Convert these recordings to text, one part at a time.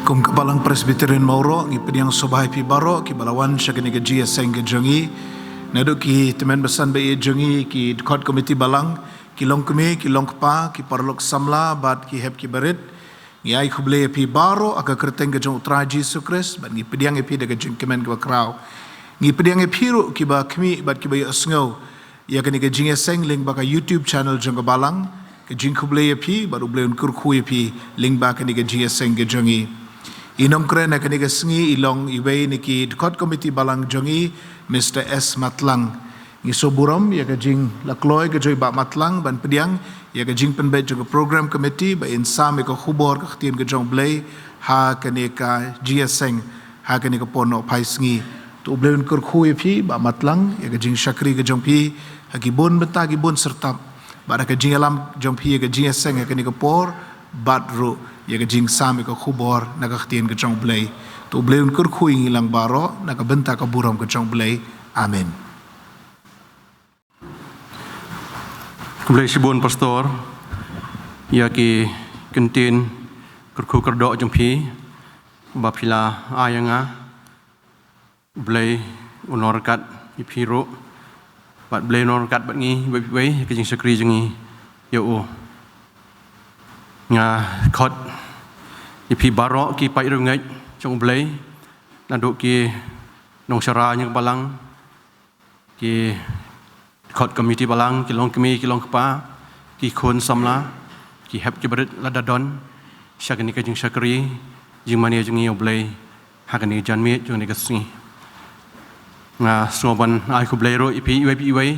Kum ke Balang Presbyterian Mawroh ngi pediang sobahai pi baro ki balawan syakini ke Jingiaseng Sngi naduk ki teman besan be jengi ki khot komiti Balang ki longkme ki longkpa ki parlok samla bat ki heb ki berit ngi ai khuble pi baro aka kerteng ke U Trai Jesu Kris bat ngi pediang pi de ke jengkemen ke krau ngi pediang pi ru ki ba kmi bat ki ba sngeu ya kini ke Jingiaseng link ba ka YouTube channel jeng ke Balang ke jing khuble pi baru Blei Un kyrkhu pi link ba kini ke Jingiaseng ke jengi Nongkren I Sngi ilong iwei niki khot komiti Balang jongi Mr. S Matlang ngi soburam ya ka jing lakloi ke joy ba Matlang ban pediang ya ka jing penbet juga program committee ba insam ka khubor ka khtin ke jong Blei ha kani ka Jingiaseng ha kani ka pono pai sngi tu Blei Un kyrkhu pi ba Matlang ya ka jing syakri ke jong pi ha gibon beta gibon sertap ba ka jing alam jong pi ya ka Jingiaseng ha kani ka por badru ya ka jing sami ka khubor na ka khtin ka jong Blei tu Blei Un kyrkhu ngilang baro na ka benta ka buram ka jong Blei amen. Blei sibun pastor ya ki kentin kyrkhu kerdok jong pi bapila ayanga Blei unorkat ipiru bat Blei unorkat bat ngi wei ka jing sakri jengi yo nga khot ipi barok ki pai rungai jong Blei naduk ki nong syara nyang Balang ki khot komiti Balang ki long kemi ki long kpa ki khon samla ki hep ki berit ladadon syakani ka jing syakri jing mania jing U Blei hakani janmi jong ni ka sngi nga soban ai ku Blei ro ipi iwei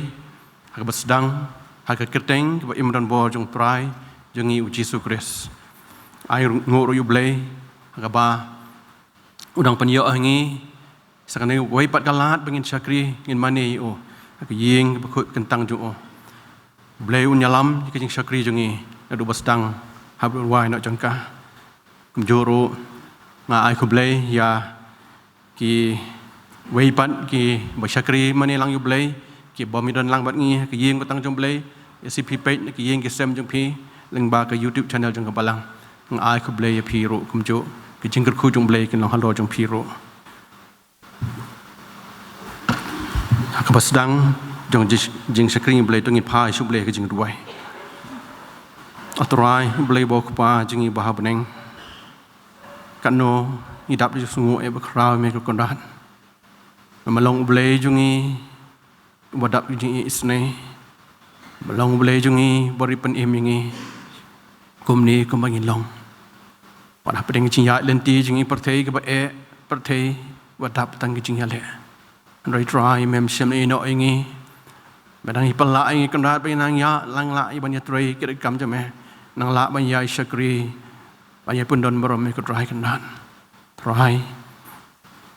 hak basdang hak kerteng ki imran bo jong Trai jengi U Jesu Kris ai ngoro U Blei agaba udang penyo ngi sakane wei pat galat bengin syakri ngin mani o ak ying bekut kentang jo Blei Un nyalam ki jing syakri jengi adu basdang habul wai nak jangka kumjoro nga ai ku Blei ya ki wei pat ki basyakri mani lang U Blei ki bomidon lang bat ngi ki ying batang jong Blei SCP page ki ying ki sem jong pi leng ba ka YouTube channel jong Balang ng ai ku Blei pi ro kumjo ki jing kyrkhu jong Blei kin long halo jong pi ro ka basdang jong jing sakring Blei tongin phai su Blei ka jing duai atrai Blei bo pa jingi bah beneng kano idap ju sungu e ba kraw me ko kondat malong Blei jungi wadap jingi isne malong Blei jungi bari pen emingi kumni kumbangin long pada pedeng cinya lenti jingi perthei ke ba e perthei wadap tang cinya le roi try mem sem no ingi badang ipala ingi kondat pe nang ya lang la iban ya trei ke kam jame nang la ban ya syakri ban ya pundon borom me ko try kondat try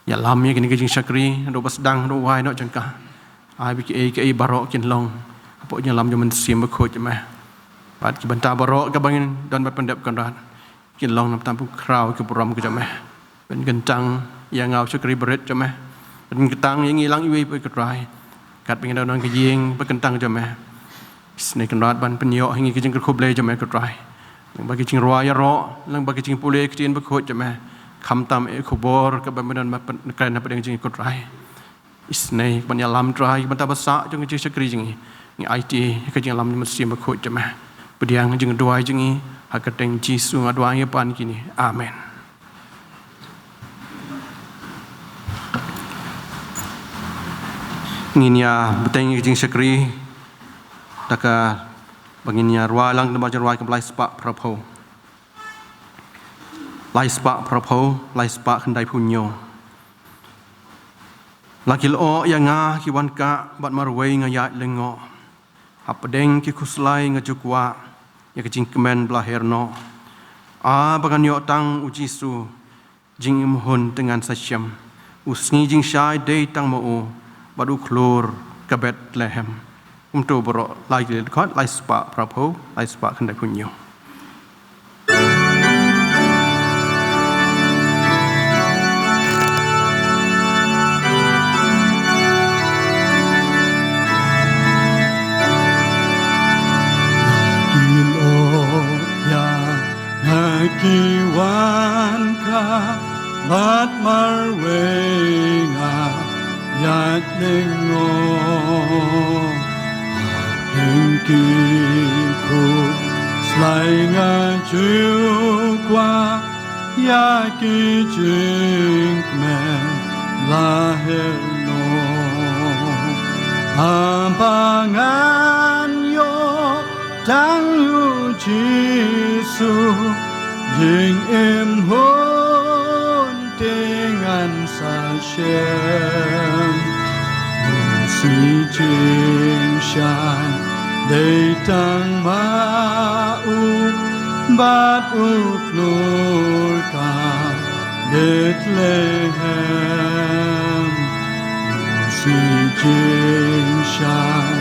ya lam ya kini ke jing syakri do basdang do wai no jangka ai bi ke barok kin long apo nya lam jaman sim ba khoj jame bat ki banta barok ka bangin don bat pendep kondat kin long nam tampu kraw ke borom ke jame ben gentang ya ngau syakri berit jame ben ketang yang ilang iwi pe ke try kat bingin don ke jing ba kentang jame sne kondat ban penyo hingi ke jing ke Blei jame ke try lang bagi jing roa ya ro lang bagi jing pule ke tin ba khoj jame kham tam e khobor ke ban don ma kan na pedeng jing ke try isne ban ya lam try ban ta basa jong jing syakri jing ni IT ke jing lam mesti ba khoj jame pediang jing doai jingi hakateng Jesu ngadwang pan kini amen. Nginya beteng jing syakri taka banginya rualang tempat jarwai ke lai spa prapo lai spa khandai punyo lakil o yanga ki wanka bat marwei ngaya lengo apedeng ki kuslai ngajukwa ya ke jing kemen belahirno bagan yo tang U Jesu jing imhun dengan sasyam usngi jing syai dei tang mo badu klur ke Bethlehem umto boro lai khot lai spa prapo lai spa khandai punyo Ki wan ka mat marwenga yat lingo hinki ku slai nga chiu qua ya ki jing men la hello ambangan yo tang yu jisu jing em hon dengan sa shem si jing shan day tang ma u bat u klur ka Bethlehem si jing shan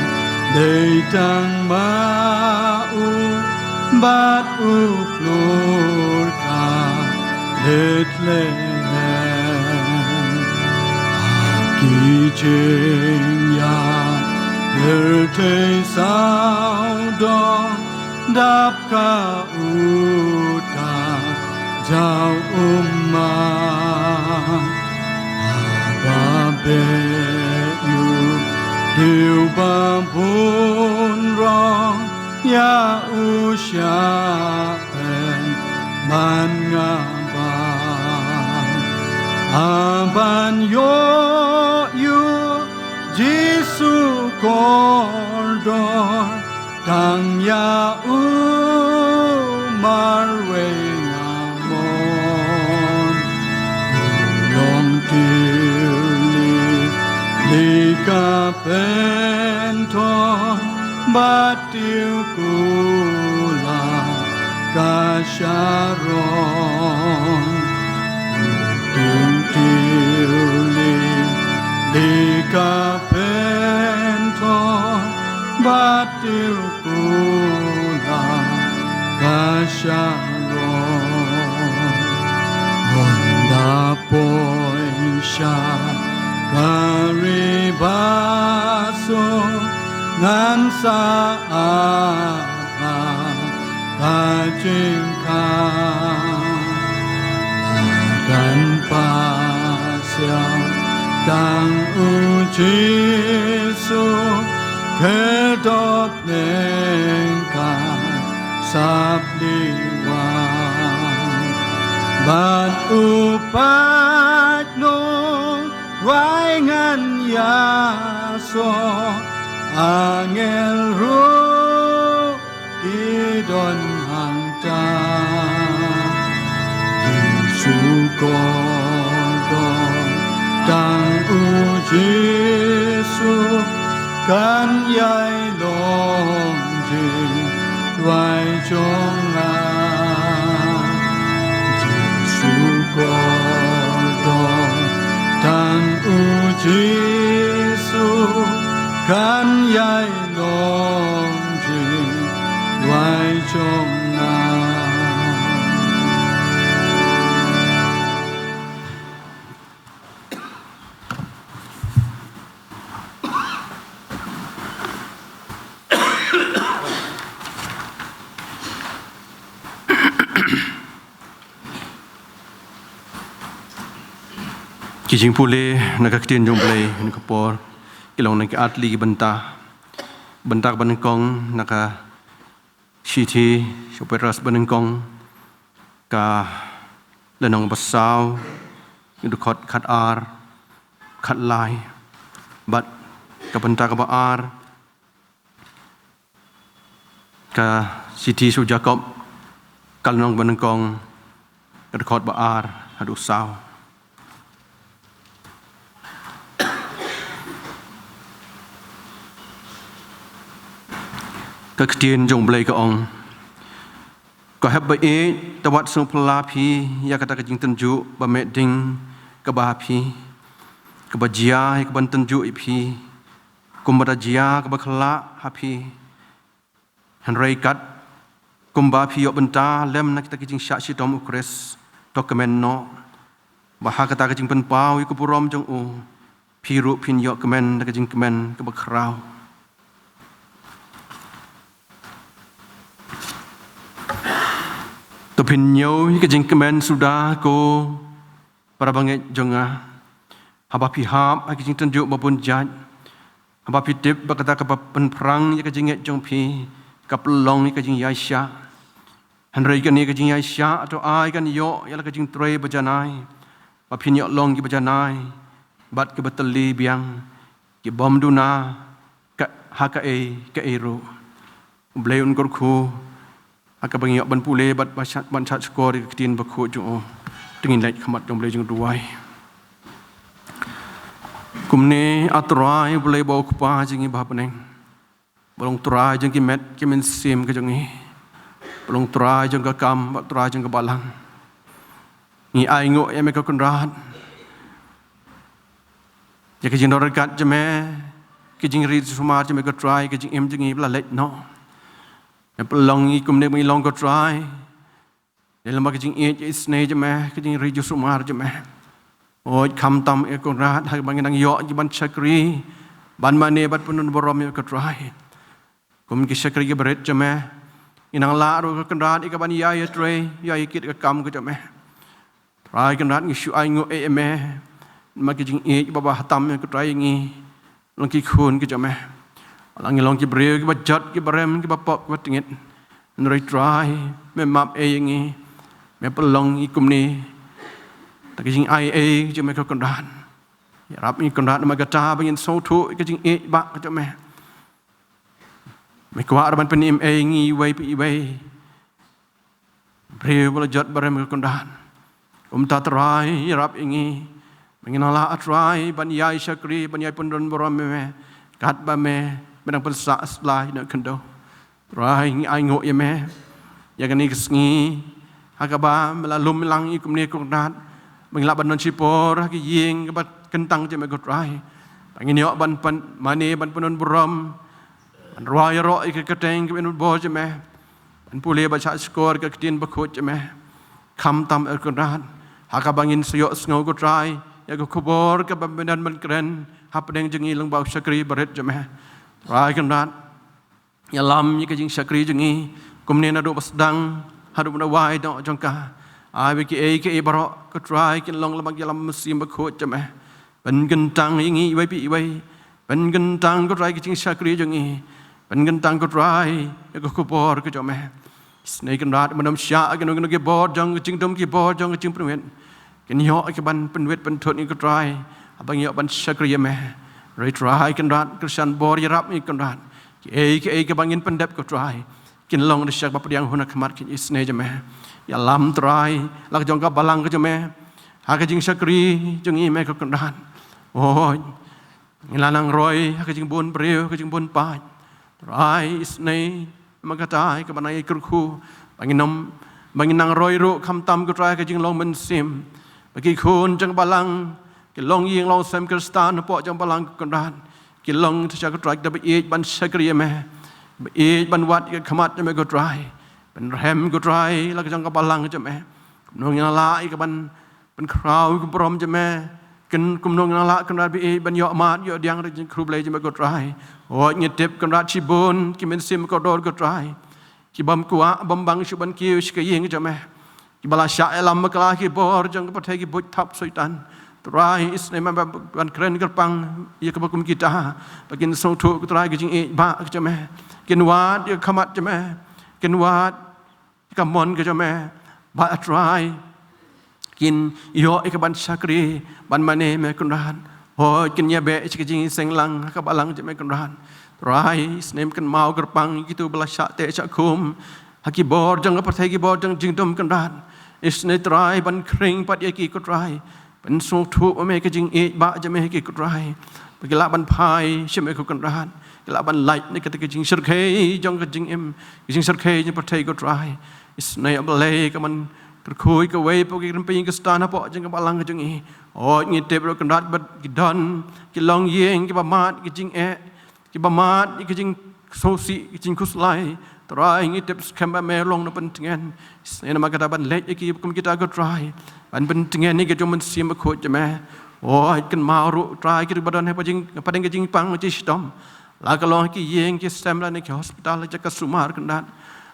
day tang ma u bat u klur ka Bethlehem ki jing ya der te sao dong đáp ca ut ca giao umma ba be yu điều ba bốn rong ya u sha ben man nga ba ban yo yu Giêsu con đón Tang ya u marwe nga mon long li ka penton bat tiu kula ka sharon li ka penton bat tiu kula ka sharon honda poin sha karibaso ngan sa apa kajingka dan pasiao tang u Giêsu kedop nengka sap liwan bat upat nong wai ngan yaso angel ru kidon hang ta Giêsu kodon tang u Giêsu kan yai long jing wai chong na Giêsu kodon tang u Giêsu kan yai long jing wai chong na Kijing pule nakaktin U Blei Un kapor kilong nak atli benta banengkong naka shiti soperas banengkong ka lenong basau itu khot khat ar khat lai bat ka benta ka baar ka shiti su Jacob kalnong banengkong ka khot baar hadu sau các tiên dùng blei ka ong có hấp bởi ấy ta wat sung pla phi ya kata ka jing tenju ba me ding ka ba phi ka ba jia ka ban tenju i phi kum ba jia ka ba khla ha phi han rei kat kum ba phi yo benta lem na kita ka jing sha shi tom ukres document no ba ha kata ka jing pen pau ku purom jong u phi ru phin yo kemen ka jing kemen ka ba khrau pinyo ke jingkemen sudah ko para bangeit jonga haba pihap ke jing tunjuk babun jaj haba pitip bakata ke pen perang ke jinget jong pi ka pelong ke jing yaisha hanrei ke ni ke jing yaisha atau ai kan yo ya ke jing trei bajanai ba pinyo long ke bajanai bat ke beteli biang ke bom duna ka hakae ke ero U Blei Un kyrkhu aka bangiok ban pule bat ban chat skor ke tin bakhu jo tingin lait khamat jong blei jong duai kumne atrai boleh bawa kupa jingi bah peneng bolong trai jeng ki met ki men sim ke jongi bolong trai jeng ka kam bat trai jeng ka balang ni ai ngo ya me ka kunrat ya ke jing dorakat jeme ke jing ri sumar jeme ka trai ke jing em jingi bla let no ya pelong i kumne mi long ka trai dalam ke jing e snei jeme ke jing ri sumar jeme oi kham tam e kunrat ha bang nang yo ji ban chakri ban mane bat punun borom ka trai kum ki chakri ke beret jeme inang la ro ka kunrat i ka ban ya tre ya kit ka kam ka jeme trai kunrat ngi shu ai ngo e me ma ke jing e ba ba tam ka trai ngi long ki khun ka jeme lang long ki breu ki bajat ki barem ki bapok ki tingit nrei trai me map e ngi me pelong i kumni ta ki jing ai e je me ka kondan ya rap ni kondan ma gata bangin so thu ki jing e ba ka me me kwa ban penim e ngi wei pi wei breu bala jat barem ka kondan ta trai rap ngi bangin ala trai ban yai shakri ban yai pundon boram me kat ba me menang persa sebelah nak kendo rai ai ngok ya me ya kan ni sngi hakaba melalum lang ikum ni kunat menglap ban cipor ki ying bat kentang je me got rai bangin yo ban pan mane ban punon boram ban rai ro ik keteng ki ben bo je me ban pule ba cha skor ka tin ba khot je me kham tam kunat hakabangin syo sngo got rai ya ko khobor ka ban ban man kren hap deng jengi lang bau sakri baret je me rai kunat ya lam ni ka jing sakri jengi kumne na do basdang hadu na wai do jongka ai be ki e baro ko try kin long lamag yalam musim ba khot jame ban gentang ngi wai pi wai ban gentang ko try ki jing sakri jengi ban gentang ko try ko ko bor ko jame snake and rat manam sha kan no ke bor jong jing dom ki bor jong jing pruet kin yo ke ban penwet pen thot ni ko try abang yo ban sakri me rai try kan rat kristian bor yarap ni kan rat ki ke bangin pendep ko try kin long de syak bap yang huna khamat kin isne jame ya lam try lak jong ka balang ko jame ha ka jing sakri jong i me ko kan oi ngilanang roi ha ka jing bon breu ka jing bon pa try isne magatai ka banai kyrkhu banginang roi ro kham tam ko try ka jing long men sim bagi khun jang balang ki long ying long sem kristan po jang balang ko kan ki long cha ko try da be ban sakri me e ban wat ke khamat me ko try ban rem ko try la jang ka balang je me nong ya la i ka ban kraw ko prom je me ken kum nong la kan ra bi ban yo mat yo diang re kru blei je me ko try o ngi tep kan ra chi bon ki men sim ko dor ko try ki bam kwa bam bang shu ban ki sh ke ying je me ki bala sha elam ma kala ki bor jang ko thai ki but thap soitan try is ne ma ban kren ka pang ye ka kum kita bagin so thu ko try ki jing e ba je me kin wat ye khamat je me kin wat ka mon ke je me ba try kin yo e ka ban sakri ban mane me kunran ho kin ye be chi jing seng lang ka balang je me kunran try snem kan mau gerpang gitu bela syak te syak kum haki bor jang pa thai ki bor jang jing dom kunran is ne try ban kring pat ye ki ko try ban so thu me ka jing e ba je me ki ko try bagila ban phai shim e ko kunran la ban light ni kata jing sirkhei jong ka jing em jing sirkhei ni pathai ko try is nei ablei ka man khoi ka wei po ki rimpi ka stana po jing ka balang ka jing e o ngi te bro kan rat bat ki don ki long yeng ki ba mat ki jing e ki ba mat ki jing so si ki jing kuslai try ngi te skamba me long no pen tingen nei na ma kata ban lek ki kum kita ko try ban pen tingen ni ka jom man sim ko jame o kan Mawroh try ki badan he pa jing padeng ki jing pang chi stom la kalong ki yeng ki stem la ni ki hospital ja ka sumar kan dat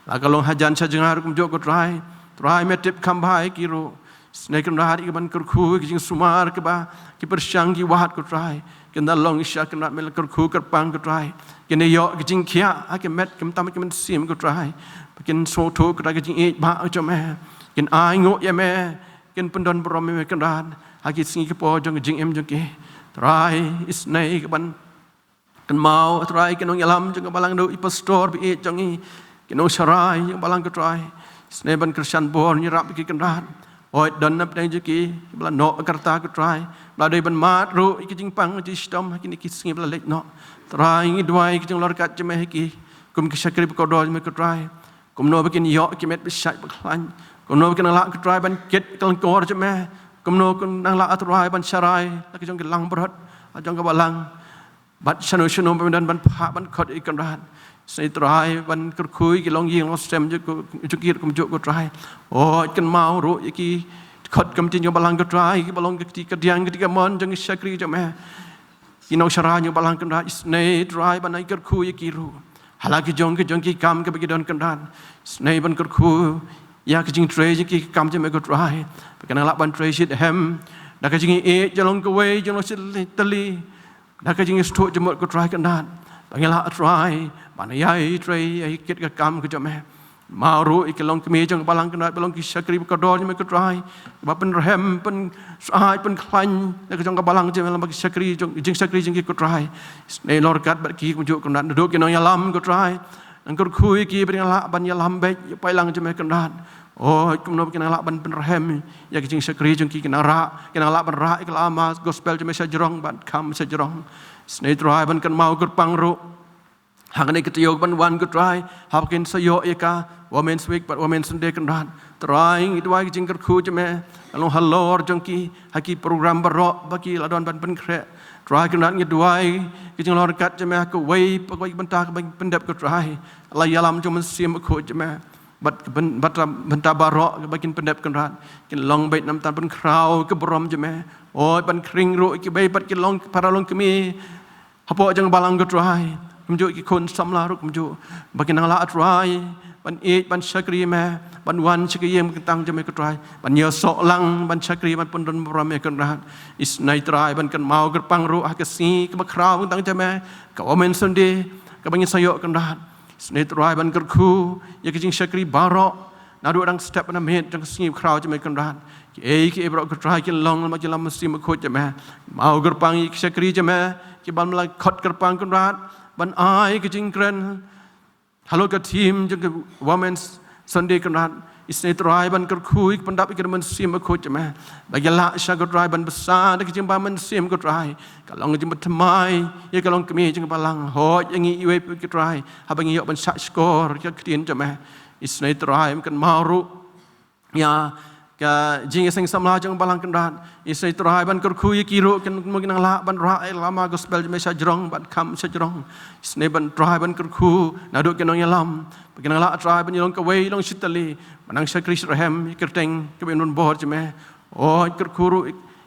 la kalong hajan cha jangar kum jo ko try try metip kambai kiro snake kendat ikan kyrkhu kijing sumar keba ki persyang ki wahat ko try kena long isya kendat mel kyrkhu kerpang ko try kena yok kijing kia akan met kem tam kem sim ko try ken so to ko try kijing e ba cho me ken ai ngo ya me ken pendon brom me kendat haki singi ke po jong jing em jong ki try snake ban kan mau try kenong yalam jong balang do i pastor bi e jong i kenong sarai jong balang ko try snake ban Christian born nyerap ki kendat oi don nap dai jiki bla no karta ko try bla dai ban mat ru ki jing pang ji stom ki ni ki singi bla lek no try ngi dwai ki jong lor kat jeme ki kum ki sakri ko do me ko try kum no bakin yo ki met bi sai ba khlan kum no bakin la ko try ban ket kal ko jeme kum no kun nang la atrai ban sarai la ki jong ki lang brot jong ka balang bat shanu shanu ban ban pha ban khot ikan ran sai try ban kyrkhu ki long ying lo stem ju ki kum ju ko try oi kan mau ru ki khot kam tin yo balang ko try ki balong ki ka diang ki ka mon jong sakri jeme ki no shara yo balang kan ra snai try ban ai kyrkhu ki ru halaki jong ki kam ka bagi don kan ran snai ban kyrkhu ya ki jing tre ki kam jeme ko try kan la ban tre shit hem da ka jing e jalong ko wei jong lo tali da ka jing sto jemot ko try kan ran bangela try ban ai tre ai kit ka kam ko jeme Mawroh ikelong kemi jong balang kenat balong ki sakri ko do me ko try ba pen rehem pen sai pen klan da jong balang je melam ki sakri jing sakri jing ki ko try nei lor kat ba ki ko ju ko nat do ki no yalam ko try ang ko khui ki ben la ban yalam be pai lang je me kenat oh kum no ki la ban pen rehem ya ki jing sakri jing ki ra la ban ra iklama gospel je me sa jrong ban kam sa jrong nei try ban kan mau ko pang ru Hakan ikut yog ban wan ko try hakin sayo eka women's week but women's day kan ran trying itu wai jing kyrkhu jeme along halor jongki haki program barok baki ladon ban pen kre try kan ran ngedwai kijing lor kat jeme ko wei pagoi benta ban pendap ko try la yalam jom sim ko jeme bat benta barok bakin pendap kan ran kin long bait nam tan pen krau ke brom jeme oi ban kring ru ki bai bat ki long para long kemi hapo jang balang ko try kumju ki kon samla ru kumju bakin la atrai ban e ban sakri me ban wan sakri yem tang jame ko trai ban yo so lang ban sakri ban pundon brame kan rat is nai trai ban kan mau gerpang ru ha kasi ka bakrau tang jame ka omen sunde ka bangin sayo kan rat is nai trai ban kyrkhu ya ki jing sakri barok na du dang step na met jang sing krau jame kan rat ki e bro ko trai ki long ma ki lam sim ko jame mau gerpang ki sakri jame ki ban la khot gerpang kan rat ban ai ke jing kren halo ka team jeng women's sunday kan isne try ban kyrkhu pendap ikir men sim ko jeme bagi la sha ko try ban besar ke jing ban men sim ko try kalong jing betmai ye kalong kemi jing balang ho yangi iwe ko try ha bangi yok ban sak skor ke ktin jeme isne try kan Mawroh ya ka Jingiaseng samla jong balang kendat isai try ban kyrkhu ki ru kan mungkin la ban ra lama gospel me sa jrong ban kam sa jrong isne ban try ban kyrkhu na do kenong yalam bakin la try ban yong ka wei long sitali manang sa kris rahem kerteng ke ben bon bor jeme oh kyrkhu ru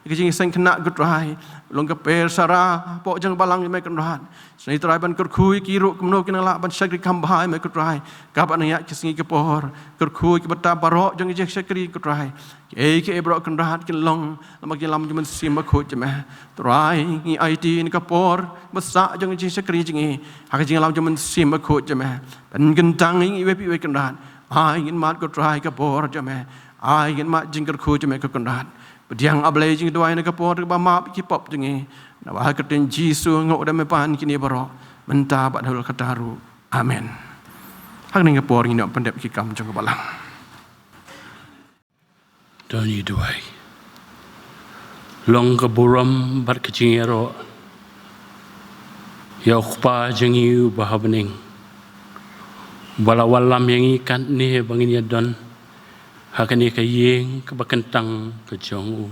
ki Jingiaseng kena go try long ka per sara po jong balang me kendat isne try ban kyrkhu ki ru kumno kin la ban sakri kam bhai me ko try ka ban ya kisingi ke por kyrkhu ki bata barok jong je sakri ko try ke bro kan rahat kin long lamak lam juman sim ko jeme try ngi IT ni ka por basa jong je sakri jingi ha jing lam juman sim ko jeme ban gentang ngi we pi we kan rahat ai ngin mat ko try ka por jeme ai ngin mat jing kyrkhu jeme ko kan rahat bediang ablai jing doai ni ka por ba map ki pop jingi na ba ka ten jisu ngok da me pan kini baro menta ba hol kataru amen hang ni ka por ngi no pendep ki kam jong balang Doni duai long ka buram bar ka jingero ya khpa jangi bahabning bala walam yang ikan ni bangin ya don hakani ka yeng ka bakantang ka jongu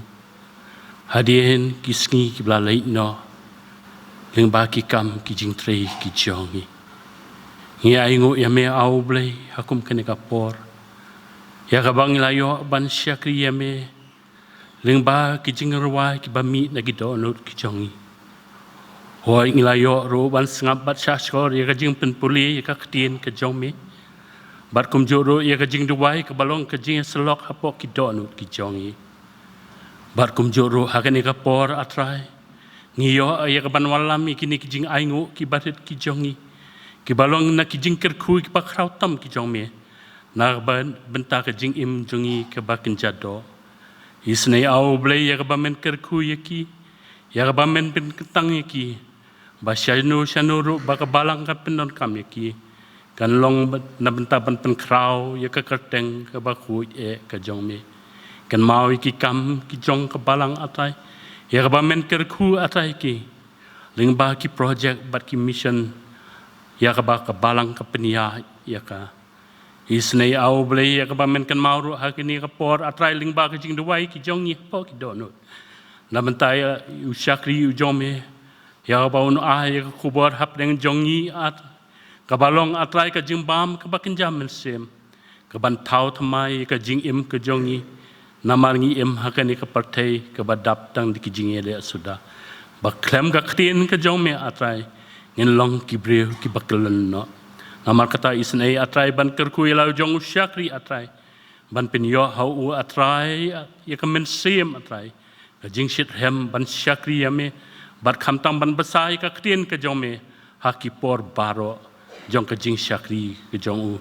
hadien kisngi ki blalai no leng ba ki kam ki jing trei ki jongi ngi aingo ya me au blei hakum kene ka por ya ka bang layo ban syakri ya me leng ba ki jing ruai ki bami na ki do no ki jongi hoi ngi layo ro ban sngap bat sha skor ya ka jing pen puli ya ka ktien ka jong me bat kum joro ia ka jing duwai ka balong ka jing selok hapok ki donut ki jongi bat kum joro hakani ka por atrai ngiyo ia ka banwalam ikini ki jing aingu ki batit ki jongi ki balong na ki jing kyrkhu ki pakrau tam ki jongme na ban benta ka jing im jongi ka bakin jado isnei au blei ia ka bamen kyrkhu yaki ia ka bamen bin ketang yaki ba shanu ru ba ka balang ka penon kam yaki kan long na benta ban pen krau ya ka kerteng ka ba khu e ka jong me kan mau ki kam ki jong ka balang atai ya ka ba men kyrkhu atai ki ling ba ki project bat ki mission ya ka ba ka balang ka penia ya ka isnei au blei ya ka ba men kan mau ru ha ki ka por atai ling ba ka jing duai ki jong ni po ki donut na benta ya u shakri u jong me ya ka ba un a ya ka kubor hap dengan jong ni at kabalong atrai ka jimbam ka bakin jamel sem ka ban thau thamai ka jing im ka jongi namar ngi im hakani ka partai ka badap tang di ki jingele suda ba klem ka ktin ka jong me atrai ngin long ki breu ki bakalan no namar kata isnei atrai ban kyrkhu ila jong shakri atrai ban pin yo hau u atrai ya ka men sem atrai ka jing shit hem ban shakri yame bat kham tang ban basai ka ktin ka jong me haki por baro jong ka jing shakri ke jong u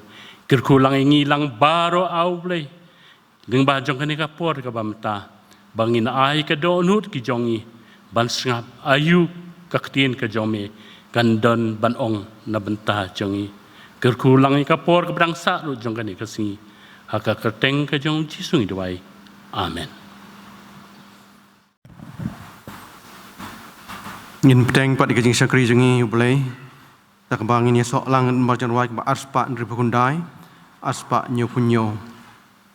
kyrkhu lang ngi lang baro au blei ling ba jong ka ni ka por ka bamta bangin ai ka do nut ki jongi ban sngap ayu ka ktin ka jome kan don ban ong na benta jongi kyrkhu lang ka por ka brang sa ru jong ka ni ka singi haka ka teng ka jong jisung duai amen ngin teng pat ka jing shakri jongi U Blei tak bangin ya sok lang marjan wai ba aspa nripukundai aspa nyupunyo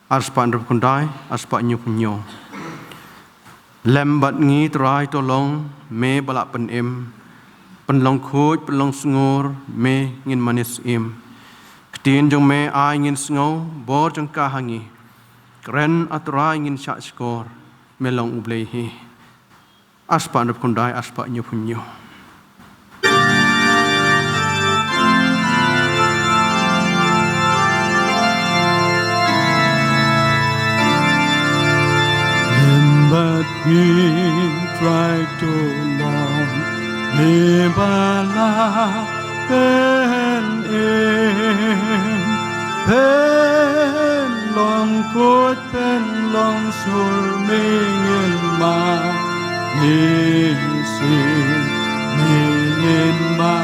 aspa nripukundai aspa nyupunyo lembat ngi trai tolong me balak pen em penlong khoj penlong sngur me ngin manis em ktin jong me ai ngin sngo bor jong ka hangi kren atrai ngin sha skor melong U Blei hi aspa nripukundai aspa nyupunyo But we try to long Libala pen long khot pen long sur mingin ma nisin mingin ma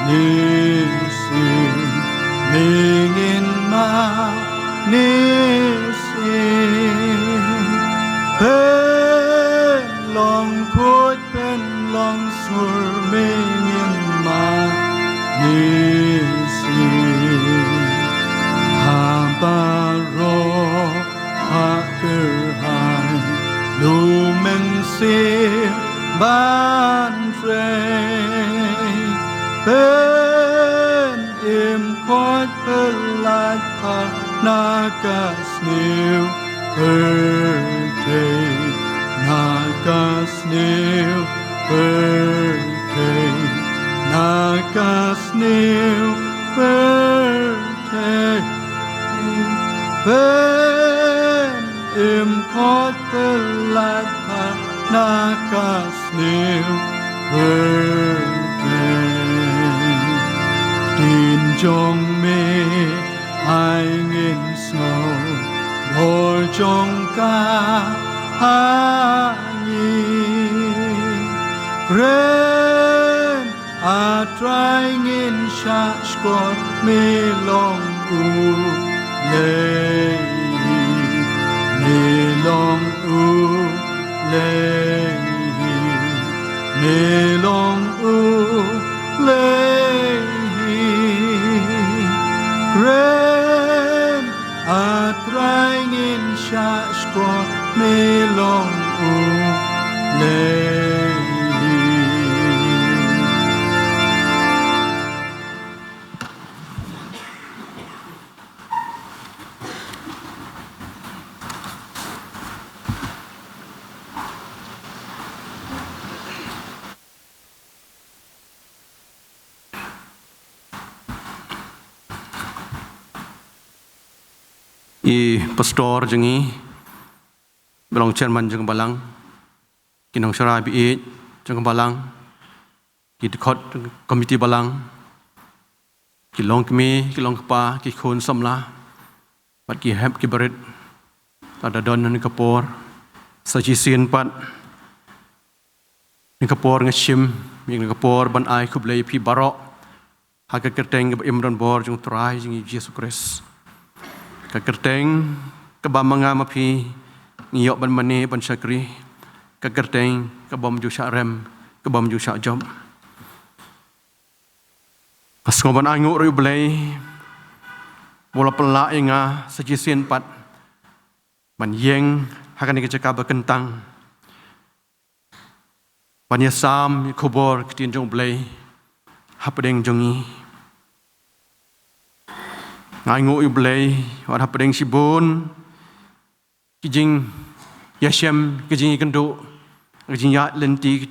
nisin mingin ma nisin pen long khot pen long sur mingin ma nisin habaro hakerhai lumen sir ban trei pen im khot pelat pa nakas new birthday, nakas new birthday, nakas new birthday. Ben im khot pelat pa nakas new birthday. Din jong me ai ngin snow. Lord jong ka hangi Gren a trying in shashkor me long u lei me long u lei me long u lei Gren a trying in shashkor me long u lei I pastor jengi belong chairman jeng Balang kinong syara bi jeng Balang ki khot komiti Balang ki long kmi ki long pa ki khon samla pat ki hep ki berit ada don ni kapor saji sin pat ni kapor ngashim ni kapor ban ai khu blei pi barok hak kerteng ke imran bor jung trai jing Yesus Kristus ka kerteng ke bamanga mapi ngiyok ban mane ban sakri ka kerteng ke bom ju syak rem ke bom ju syak job asngo ban ai nguk ru blei bola pelak inga saji sin pat ban yeng hakan ke cakap berkentang ban yasam kubor ketin jong blei hapdeng jongi ngai nguk yu blei wan hapdeng sibun kijing yashem kijing ikendu kijing ya lenti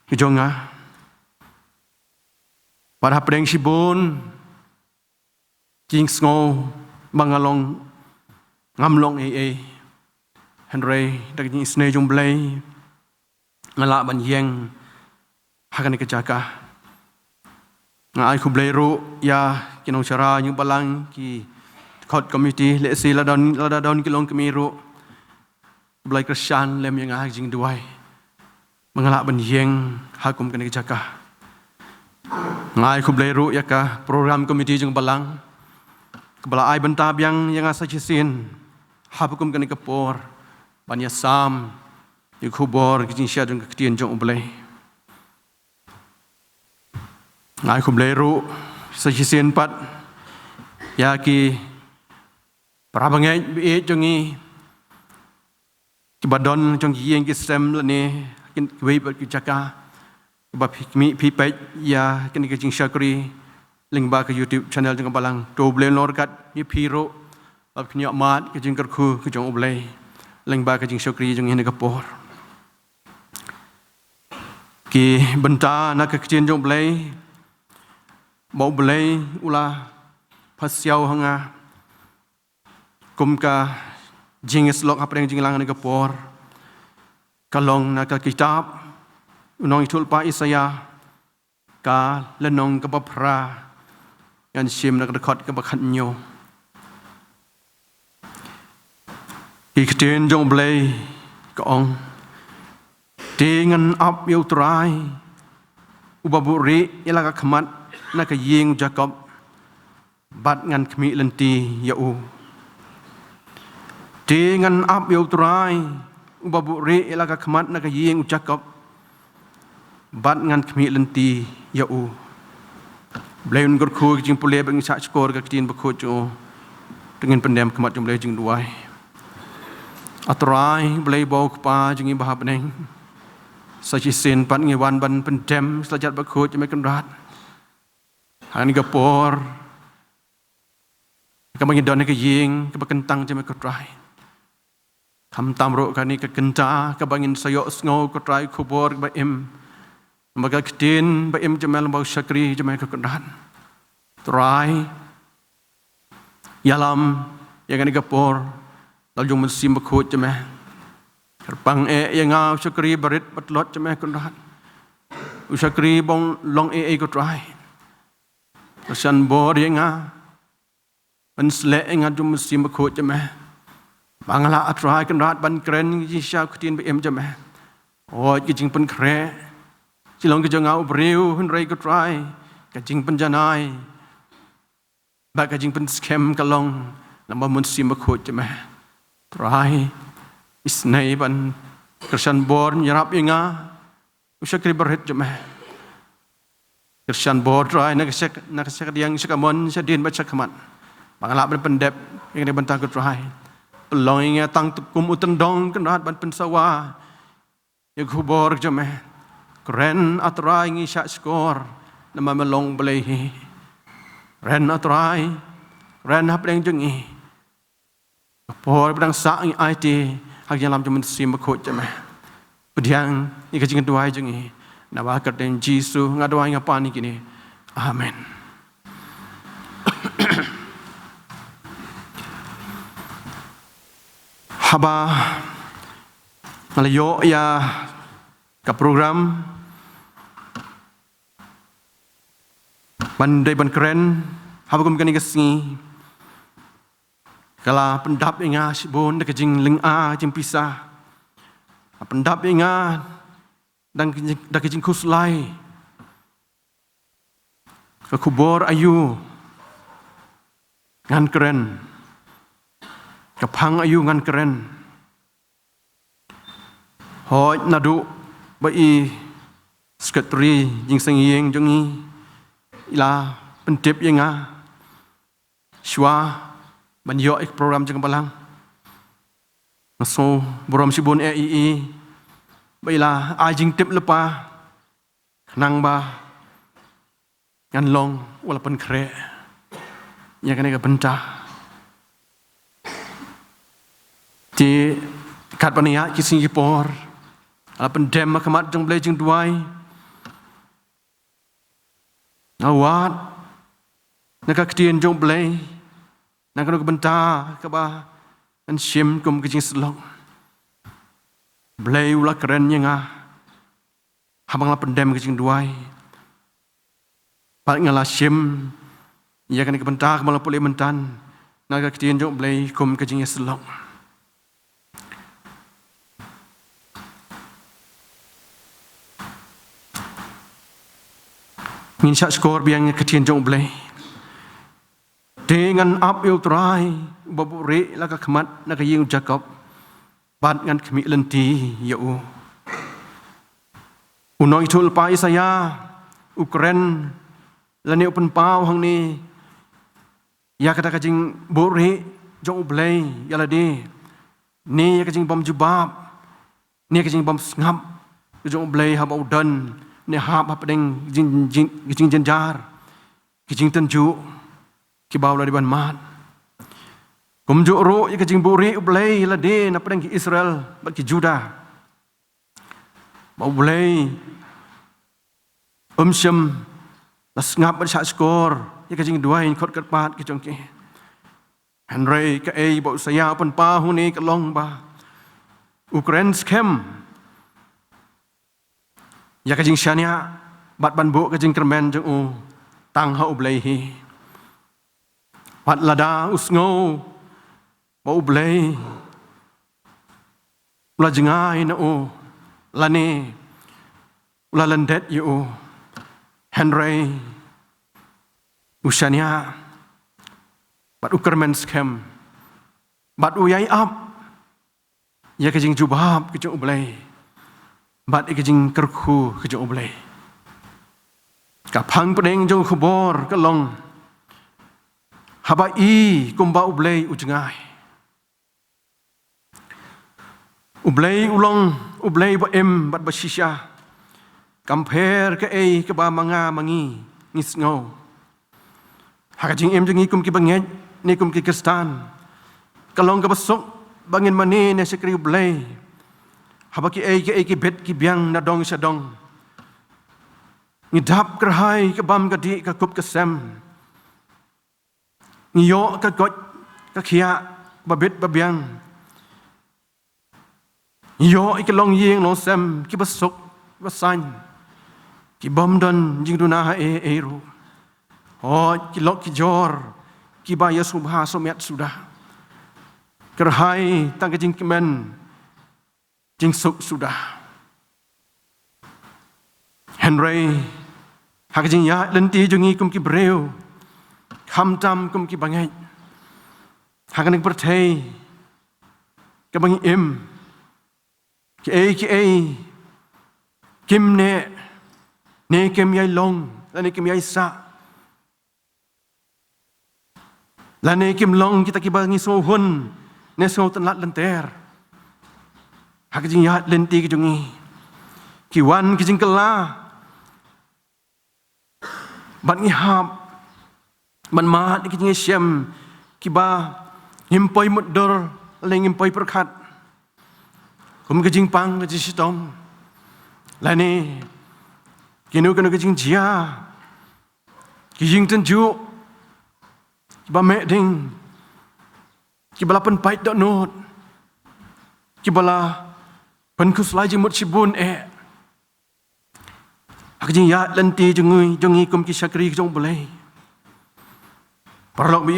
kijonga wan hapdeng sibun jing sngo mangalong ngamlong Henry daging isne jong blei ngala ban yeng hakan ke jaka ngai khu blei ru ya kinong syara nyung Balang ki khot committee le si ladon kilong kemiru blai Kristian lem yang jing duai mengala ban yeng hakum kan ke jaka ngai khu blei ru ya ka program committee jung Balang kebala ai bentab yang asa cisin hakum kan ke por ban yasam yu khubor kijing sya jung ketien jong blei ngai khu blei ru sajisen pat ya ki para bangeit bi jongi ki badon jong yeng ki sem lane kin kiwei pat ki jaka ba mi pi pet ya kin ki jing syakri link ba ke YouTube channel jong Balang to blei lor kat ni piro ab knyok mat ki jing kyrkhu ki jong blei link ba ke jing syakri jong hin ka por ki benta nak ke kecien jong blei mau blei ula pasiau hanga kumka jingis lok apa yang jinglang ni kapor kalong nak kitab unong itul pa Isaya ka lenong ka bapra yan sim nak khot ka bakhat nyo ikten jong blei ka ong dengan up U Trai ubaburi ilaga khamat nak yeng Jacob bat ngan kmi lenti yau dengan up U Trai ubaburi ilaga khamat nak yeng Jacob bat ngan kmi lenti yau blei un kyrkhu jing pule bang sak skor ka tin bakho jo dengan pendem khamat jom blei jing duai atrai blei bau pa jing bahab neng sajisin pat ngewan ban pendem selajat bakho jom kenrat Hani kapor, kamang idon ke ying, kabakentang jeme kotrai. Kam tamro kani ke kenta, kabangin sayok sngo kotrai kubor ba im. Maga ketin ba im jemel bau syakri jeme kekendan. Trai, yalam, yang kani kapor, lalu musim bakut jeme. Kerpang yang ngau syakri barit batlot jeme kekendan. Usyakri bong long kotrai. Kesan bor yang penslek yang ada musim berkut jemeh, bangla atrai kenrat ban keren jisya kutin bem jemeh, oh kijing pen kre, silong kijang au breu henry kutrai, kijing penjanai, bak kijing pen skem kalong, lamba musim berkut jemeh, trai, isnai ban kesan bor nyerap yang usakri berhit jemeh. Kersian bodrai nak yang sekamon sedin baca kemat. Bangalak berpendep yang dibentang kutrai. Pelongnya tang tukum utendong kenat ban pensawa. Yang kubor jemeh. Keren atrai ngi syak skor. Nama melong belehi. Keren atrai. Keren hap yang jengi. Kapor pedang sak ngi IT. Hak yang lam jemen sim bakut jemeh. Pediang ni kecing duai jengi. Nawa kerden Jisu ngadoai ngapa ni kini. Amen. haba malayo ya ka program bandai ban keren haba kum kani kasngi kala pendap inga sibon dak jing ling a jing pisah pendap inga dan dak jing kuslai ka kubor ayu ngan keren kapang ayu ngan keren hoi nadu bai sekretari Jingiaseng Sngi ila pentip yenga shwa banyo ek program jeng Balang so borom sibon EII baila ajing tip lepa nang ba ngan long walaupun kre ya kena ke bentah di kat pania ki Singapore ala pendem makamat jeng Blei jeng duai awat nak ketien jeng Blei nak kena ke bentah ke ba an sim kum ke jeng selong Blei ula keren yenga habang la pendem ke jeng duai pat ngala sim ya kena ke bentah malah boleh mentan nak ketien jeng Blei kum ke jeng selong Min syak skor biang ketien jong Blei dengan up U Trai babu re la ka khmat na ka ying Jacob bat ngan khmi lenti ya u unoi thul pa Isaya Ukraine la ne open pau hang ni ya kata ka jing bo re jong Blei ya la de ni ya ka jing bom jubab ni ka jing bom ngap jong Blei ha bau dan ne hap deng jing jenjar kijing tenju ki bau la di ban mat kum ju ro ki jing buri Blei la de na pedeng ki Israel bat ki Juda bau Blei syam las ngap bat syak skor ki jing duai khot kat pat ki jong ki Henry ka ei bau saya pen pa hu ni ka long ba Ukraine scam ya ka jing syania bat ban bo ka jing kermen jeng u tang ha Blei hi pat lada usngo bau Blei ula jengai na u lane ula landet yu Henry usyania bat u kermen scam bat u yai up ya ka jing jubab ke jeng Blei bat ikajing kyrkhu ke jong Blei ka phang pedeng jong khubor ka long haba I kumba Blei ujengai Blei ulong Blei ba em bat ba shisha compare ka ei ka ba manga mangi ngisngo hakajing em jong kum ki bangeit ni kum ki Kristan ka long ka basok bangin mani ne sekri Blei haba ki ei ki bet ki biang na dong sadong ngidap kerhai ke bam gadi ka kup kesem ngiyo ka got ka khia babet babiang ngiyo ki long yeng long sem ki basok basan ki bam don jing duna ha e ru ho ki lok ki jor ki ba yesubha somet sudah kerhai tang ke jing kemen jing suk sudah Henry hak jing ya lenti jungi kum ki breu kham tam kum ki bangeit hak ning perthei ke bangi em ki ei kim ne kim yai long la ne kim yai sa la ne kim long kita ki bangi so hun ne so tan lat lenter hak jing ya lenti ki jungi ki wan ki jing kala bat ngi hap man mat ki jing syam ki ba himpoi mudor leng himpoi perkhat kum ki jing pang ki sitom la ni kinu kanu ki jing jia ki jing tenju ki ba me ding ki balapan pait dot not kibala penkus lai jemut sibun akjing ya lenti jongi kum ki syakri jong boleh parlok bi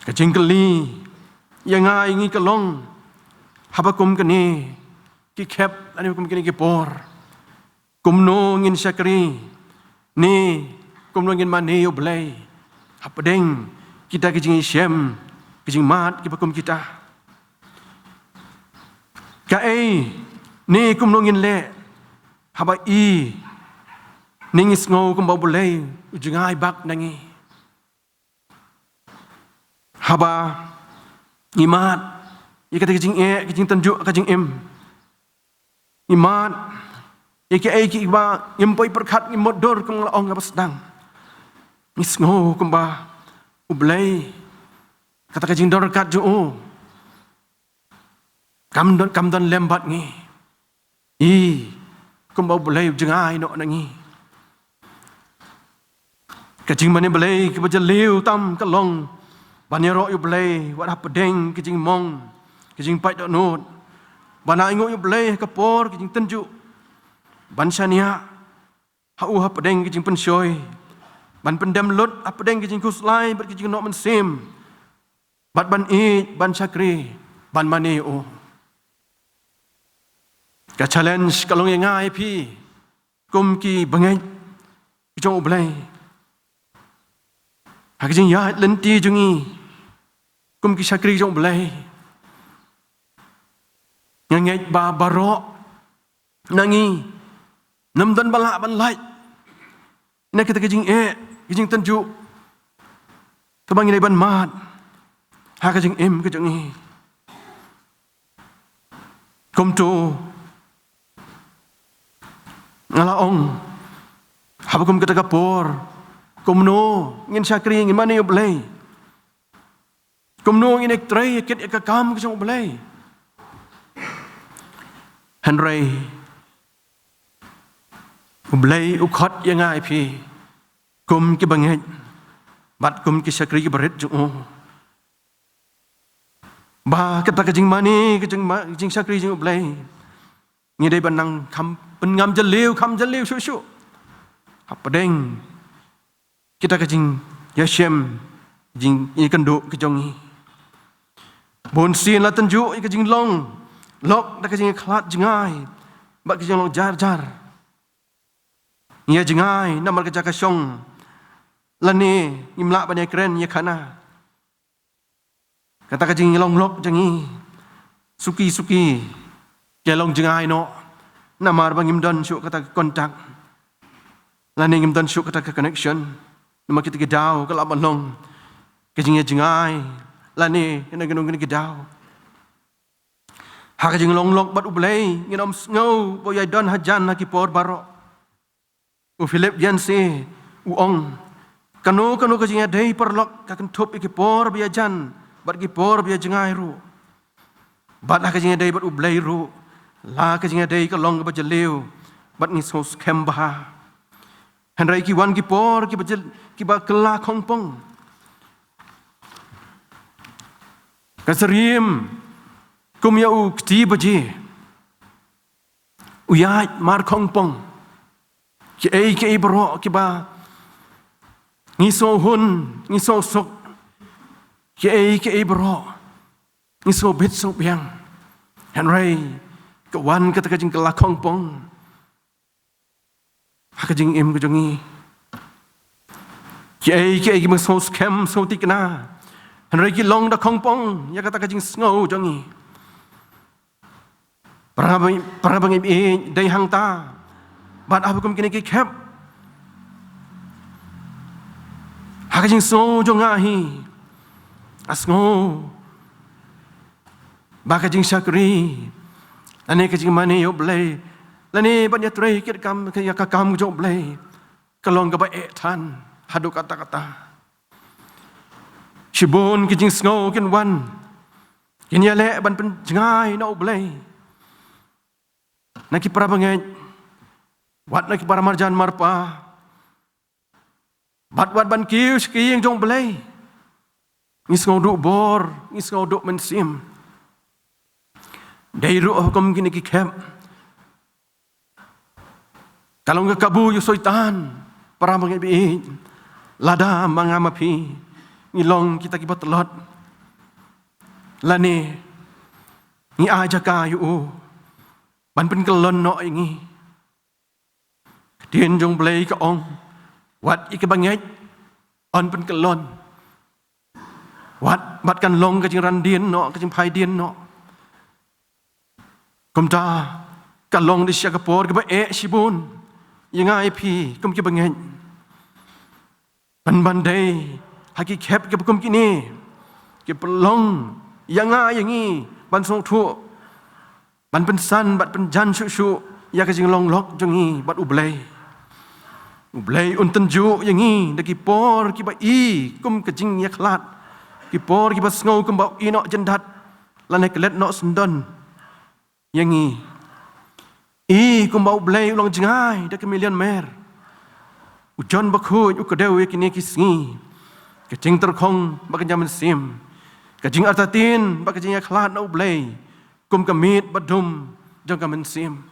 kajing keli yang ngai ngi kelong habakum kene ki khep ani kum kene ki por kum no ngin syakri ni kum no ngin mane U Blei hapadeng kita kajing syem kajing mat ki bakum kita ka ni kum no ngin le haba ningis ngau kum bau boleh ujungai bak nangi haba imat kata kajing tanjuk kajing imat ki ba impoi perkhat imodor kum laong ngapa sedang ngis ngau kum ba U Blei kata kajing dor kat ju kam don lembat ngi kum bau boleh jengai no nangi kajing mane boleh ke baja liu tam kalong banero U Blei wat hapadeng kajing mong kajing pai dok not bana ingo U Blei kapor kajing tenju bansania hapadeng kajing pensyoi ban pendem lut hapadeng kajing kuslai bat kajing no mensim bat ban syakri ban mane ka challenge kalong yang ngai pi kum ki bangeit jong U Blei hakjing ya lenti jungi kum ki syakri jong U Blei nganget ba barok nangi namdan balak ban lai na kita kajing kajing tenju tabang ini ban mat ha kajing kajing kum tu ngalaong habakum kata kapor kumno ngin syakri ngin mane U Blei kumno ngin ektrei ket ekakam ke U Blei Henry U Blei u khot yang ngai pi kum ki bangeit bat kum ki syakri ki berit ju ba kata kajing mane kajing syakri jing U Blei ngi dei banang kam pengam jeliu susu hapadeng kita kajing yashem jing i kenduk kejongi bon sin la tenju i kajing long lok da kajing khlat jengai ba kajing long jar ia jengai namal ka jakasong lani imla banyak keren ya kana kata kajing long lok jengi suki kelong jengai no namar bangim don syuk kata kontak lani ngim don syuk kata connection nama kita gedau kalau balong kajing jengai lani kena genung kena gedau ha kajing long lok bat U Blei nginom ngau boyai don hajan laki por barok U Philip Yansi U ong kanu kajing dei perlok kaken thup iki por biajan bat ki por bia jengai ru bat ha kajing dei bat U Blei ru la kajing dei kalong ba jeliu bat ni sos khembha henrai ki wan ki por ki ba kela khongpong kasarim kum ya u kti baji u ya mar khongpong ki bro ki ba ni so hun ni so sok ki bro ni so bit so biang henrai kawan kata kajing kelakong pong hakajing kejongi ki meng so scam so tikna henry ki long da kong pong ya kata kajing snow jongi para bang dai hang ta bat abukum kini ki khep hakajing so jongahi asngo bakajing syakri lani kajing mane U Blei lani banyak trai kit kam ya kakam U Blei kalong ka ba tan hadu kata shibun kajing sngo kin wan kin ya le ban pen jangai na U Blei naki para bangai wat naki para marjan marpa bat ban kiu ski yang U Blei ngis ngau du bor ngis ngau du mensim Dai ru hukum kini ki khep. Kalau nggak kabu yu soitan, para mengebi, lada mangamapi, ngilong kita kibat telot. Lani, ni aja kayu, ban pen kelon no ingi. Dien jong blei ka ong, wat ike bangeit, on pen kelon. Wat bat kan long ka jing ran dien no, ka jing pai dien no. Kum ta, kan long di siya kapor, ka ba sibun. Yang ai pi kum ki bangeit. Ban bandai, haki khep ke kum kini. Ki pelong, yang ai yangi, ban song thu. Ban pensan, bat penjan syu ya ka jing long lok jongi, bat ublei. U Blei Un tenju yangi, daki por ki ba kum ka jing ya khlat. Ki por ki ba sngau kum ba no jendat. Lan kelet no sendon. Yangi kum bau blei ulang jengai dak milian mer. Ujon bakhu ukadeu kini kisngi. Kecing terkong bak jaman sim. Kecing artatin bak kecing khlat no blei. Kum kamit badum jong kamen sim.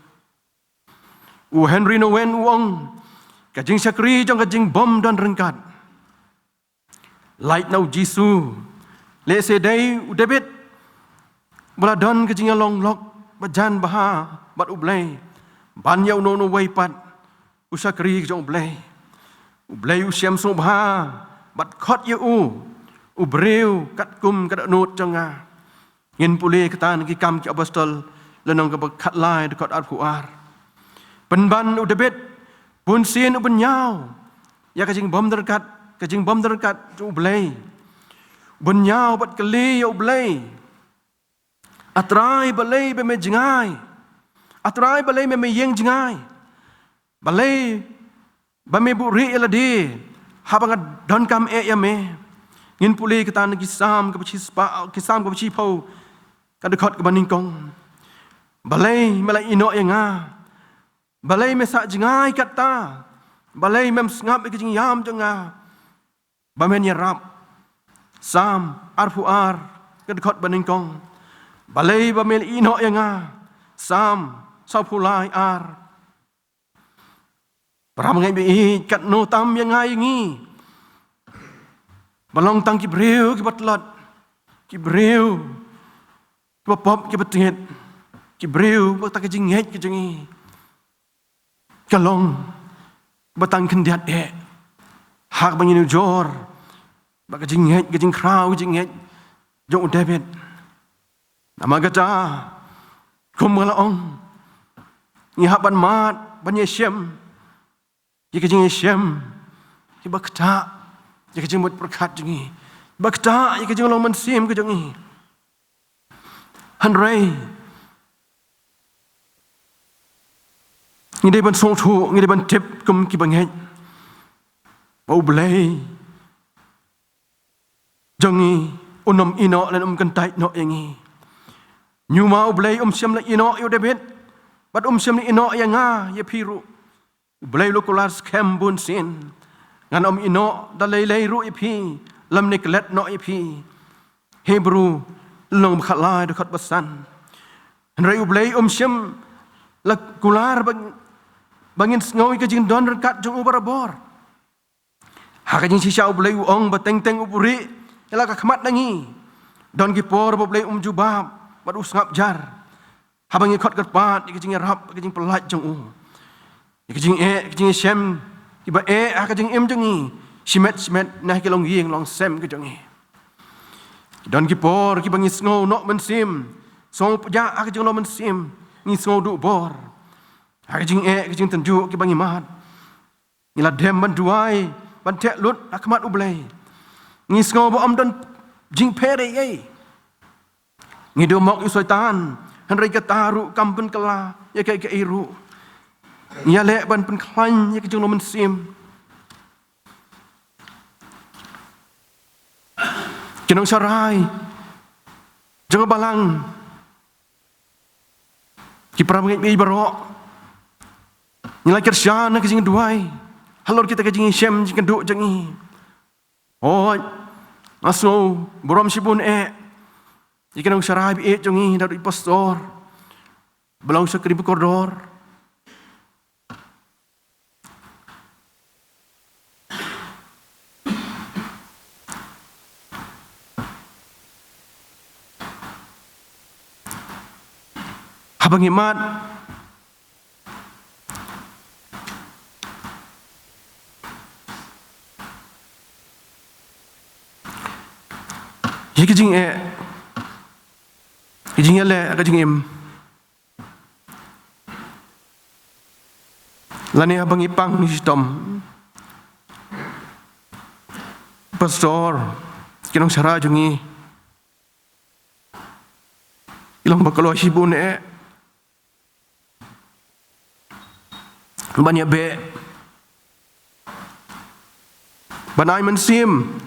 U Henry no wen wong. Kecing sakri jong kecing bom dan rengkat. Light no Jisu. Le sedai u David. Beladon kecing long lok bajan baha bat ublei ban yau no wei pat usakri jong ublei usiam so bha bat khot u breu kat kum kat nut jonga ngin pule katan ki kam ki apostol lenong ka khat lai de kot at puar penban u debet pun sin u benyau ya kajing bom derkat ublei benyau bat keli ublei atrai balai be me jengai. Atrai balai me yeng jengai. Balai ba me buri eladi. Habang don kam ya me. Ngin puli katan kisam ke pachi pau. Kadekot ke baningkong. Balai melai ino yang Balai me sak jengai kata. Balai mem sngap ke jing yam jenga. Ba men yarap. Sam arfuar kadekot baningkong. Balai bamil ino yang sam sapulai ar. Peramangai bi kat no tam yang ngi. Balong tang ki breu ki batlat. Ki breu. Ki pop ki betet. Ki breu bo tak jinget ki jengi. Kalong batang kendiat hak bangin jor. Bak jinget ki jing krau ki jinget. Jong David. Nama gata kumalaong ngihapan mat banyak syem jika jengi syem jika bakta jika jengi buat perkat jengi bakta jika jengi long mensim ke jengi hanrei ngidai ban song thu ngidai ban tip kum ki bangeit bau blei jengi unom ino lan kentai no yangi Nyuma ublei siam la ino yo David. Bat siam la ino yang ya piru. Ublei lo kular scam bun sin. Ngan ino dalai ru ipi. Lam niklet no ipi. Hebrew long khalai dekat besan. Henry ublei siam la kular bangin ngoi ke jing don rekat jong ubarabor. Haka jing sisa ublei ong bateng-teng uburi. Ela ka khamat nangi. Don gipor ublei jubab. Badu sngap jar. Habang ikut kerpat, ikut rap, ikut pelat jong ikut sem, iba ikut em jongi. Simet nah ke long yeng long sem ke jongi. Dan kipor ki bangi snow nok mensim. Song peja ikut long mensim, ni snow du bor. Ikut tenju ki bangi mat. Ila dem banduai, bantek lut akmat ublei. Ni snow bo am dan jing pere ye. Ngido mok usoitan, henry kataru kampun kela, ya ke iru. Nya lek ban pen klan ya ke jong mensim. Kenong sarai. Jong balang. Ki pramai bi barok. Nyala kersyana ke jing duai. Halor kita ke jing syem jing duk jengi. Oh, aso borom sibun Ikan sarai bi jongi dari pastor. Balang sakri berkodor. Habang imat Jadi kejing kejing kejing im. Lani abang ipang ni sistem. Pastor, kinong sara jungi. Ilang bakalo sibun banyak be. Banai mensim.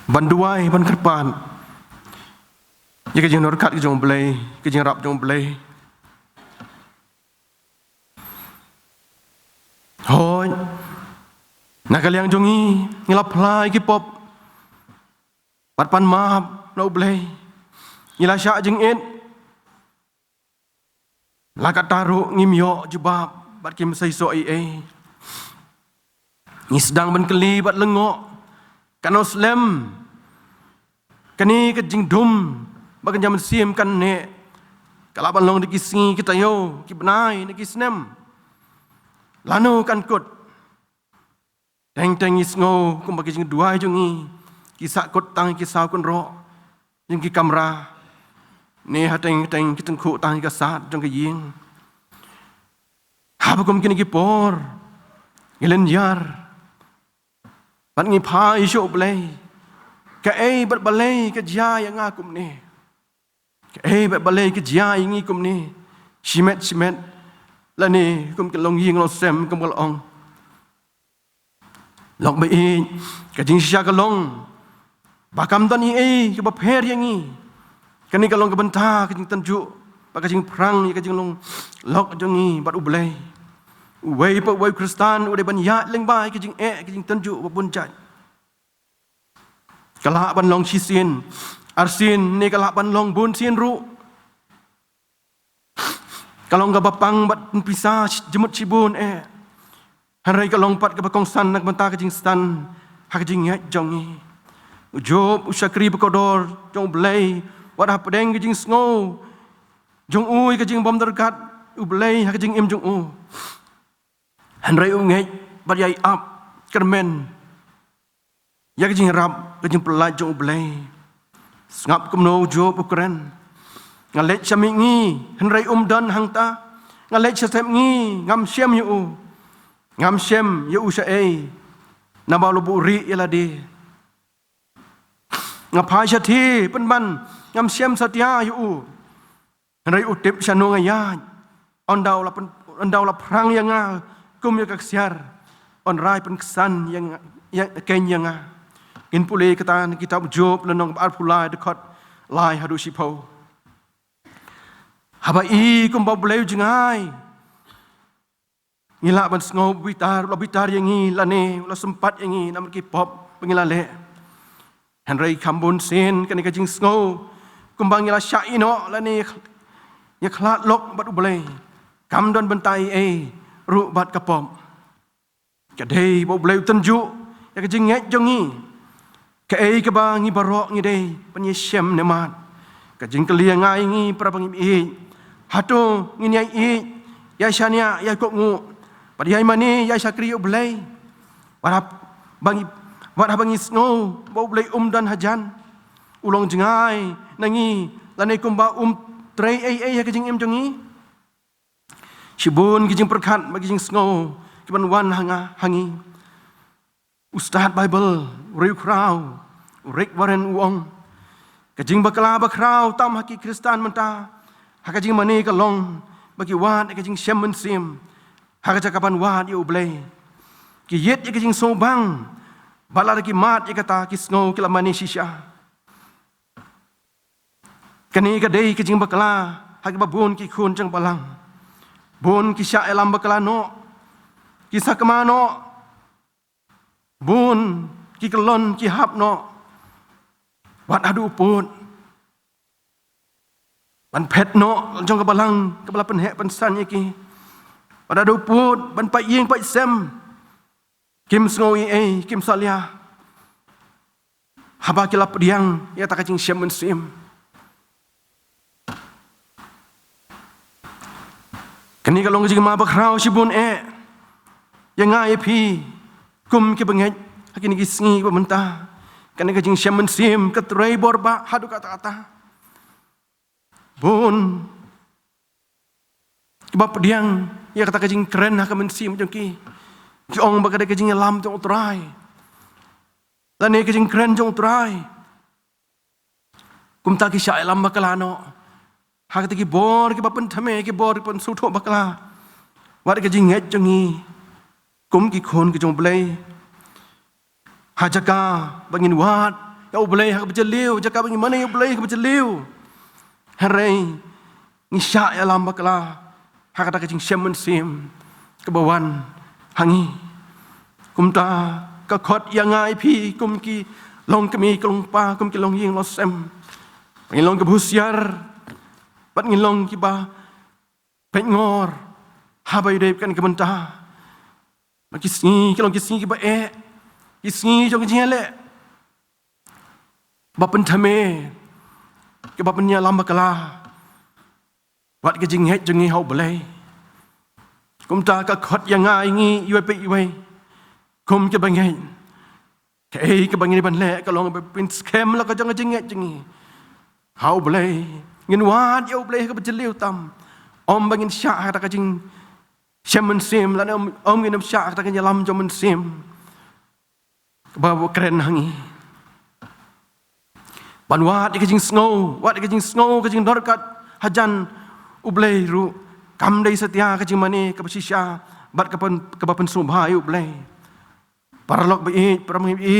Banduai ban kerpan. Ya kejing norkat kejing belai, kejing rap kejing belai. Hoi. Nak kaliang jongi ngilap lai ki pop. Patpan maaf lau belai. Ngila syak jeng it. Lakat taruh ngimyo jebab bat kim sai so Ni sedang ban keli bat lengok. Kanau slem. Kani kejing dum bagan jam sim kan ne kalaban long dikisi kita yo ki benai ne kisnem lanu kan kut teng isngo kum bagi jing dua jungi kisak kut tang kisau kun ro jing ki kamera ne hateng kiteng khu tang ka sat jong ki ying ha kum kini ki por ngilen yar pat ngi phai sho blai ka bat balai ka jia yang akum ni. Ka bat balai ka jia yang ikum ni. Simet la ni kum ke long ying long sem kum kalong. Long bai ka jing sia ka long. Bakam tan ka ba pher yang ni. Ka ni ka long ka benta ka jing tanju pa ka jing prang ka jing long lok jong ni bat ublai. Wei pa wei Kristan ude ban ya leng bai ka jing ka jing tanju ba bun chat. Kalak ban long sisin arsin ni kalak ban long bun sin ru kalong ga bapang bat pisah jemut cibun harai kalong pat ga bakong san nak benta kajing stan ha kajing ngat jongi job usakri bekodor jong blai wat ha pedeng kajing sngo jong ui kajing bom derkat u blai ha kajing im jong u harai u ngai bat yai up kermen ya kejing rap kejing pelaj jong blai ngap kumno job ukren ngalet chamingi henrai dan hangta ngalet chasem ngi ngam shem yu sa na ba lu buri yalade ngapai chathi penban ngam shem satya yu henrai utip chano ngaya on daw la prang yang kum ya kaksiar on rai pen kesan yang ken yang in pulih kata kitab Job lenong arpulai dekat lai hadu sipo. Habai kum boleh jengai. Ngilak ban sngau bitar yang ngi lane la sempat yang ngi nam ki pop pengilale. Henry kambun sen kan kajing sngau kumbang ngila syai no lane ya khlat lok bat boleh. Kam don bentai ru bat kapom. Kadai boleh tenju ya kajing nget jongi. Kai ke bangi barok ngi dei penyesem nemat kajing keliang ngai ngi pra bangi hatu ngi nyai ya syania ya kok ngu padai mani ya sakri blai warap bangi sngo bau blai dan hajan ulong jengai nangi lane kumba trai ya kajing jongi sibun kajing perkat bagi jing sngo kiban wan hangi Ustad Bible, Riuk Rau, Rik Waren Uong, kajing bakala bakrau tam haki Kristan menta, hakajing mani kalong bagi wat kajing syem mensim, hakajakapan wat ya ublay, ki yet ya kajing sobang, balar ki mat ya kata kisngo kila mani sisya. Kani kadai kajing bakala haki babun ki kun jang balang, bun ki sya elam bakala no, kisah kemano. Bun ki kelon ki hap no wat adu pun ban phet no jong ka balang ka bala pen he pen san yaki pada do put ban pai yeng pai sem kim sngo e kim salia haba kila pediang ya tak kacing syam men sim kani kalong jing ma bakrau sibun yang ngai pi kum ke bangeit hakini ki sngi ba mentah kani kacing syam men sim ka trai borba hadu kata-kata bun kebab pediang ya kata kacing keren ha men sim jong ki ong ba ka kacing lam jong trai lan ni kacing keren jong trai kum ta ki sya lam bakalano hak ti ki bor ki bapen thame ki bor pon su tho bakla wat ki jing nget jongi kum ki khon ki jong blei hajaka bangin wat ya blei hak bejeliu jaka bangin mana ya blei hak bejeliu harai ni sya ya lam bakla hak ta ki jing shemen sim ke bawan hangi kum ta ka khot yang ngai pi kum ki long kemi kelong pa kum ki long ying lo sem bangin long ke busiar bat ngilong ki ba pet ngor habai dep kan ke bentah maki singi kelong ki singi ki ba ki singi jong ki le ba pen thame ke ba pen nya lam bakala wat ke jing het jong hau blai kum ta ka khot yang ngai ngi yoi pe yoi kum ke bangai ke bangai ban le kalong ba pin scam la ka jong jing het jing hau blai ngin wat ya blai ka bejeliu tam om bangin sya ta ka jing shemen sim lan om ngin sya ta ka lam jom men sim ba keren hangi ban wat ka jing snow ka jing dorkat hajan u blai ru kam dei setia ka jing mani ka sisya bat ka pen sngewbha u blai parlok be pramai be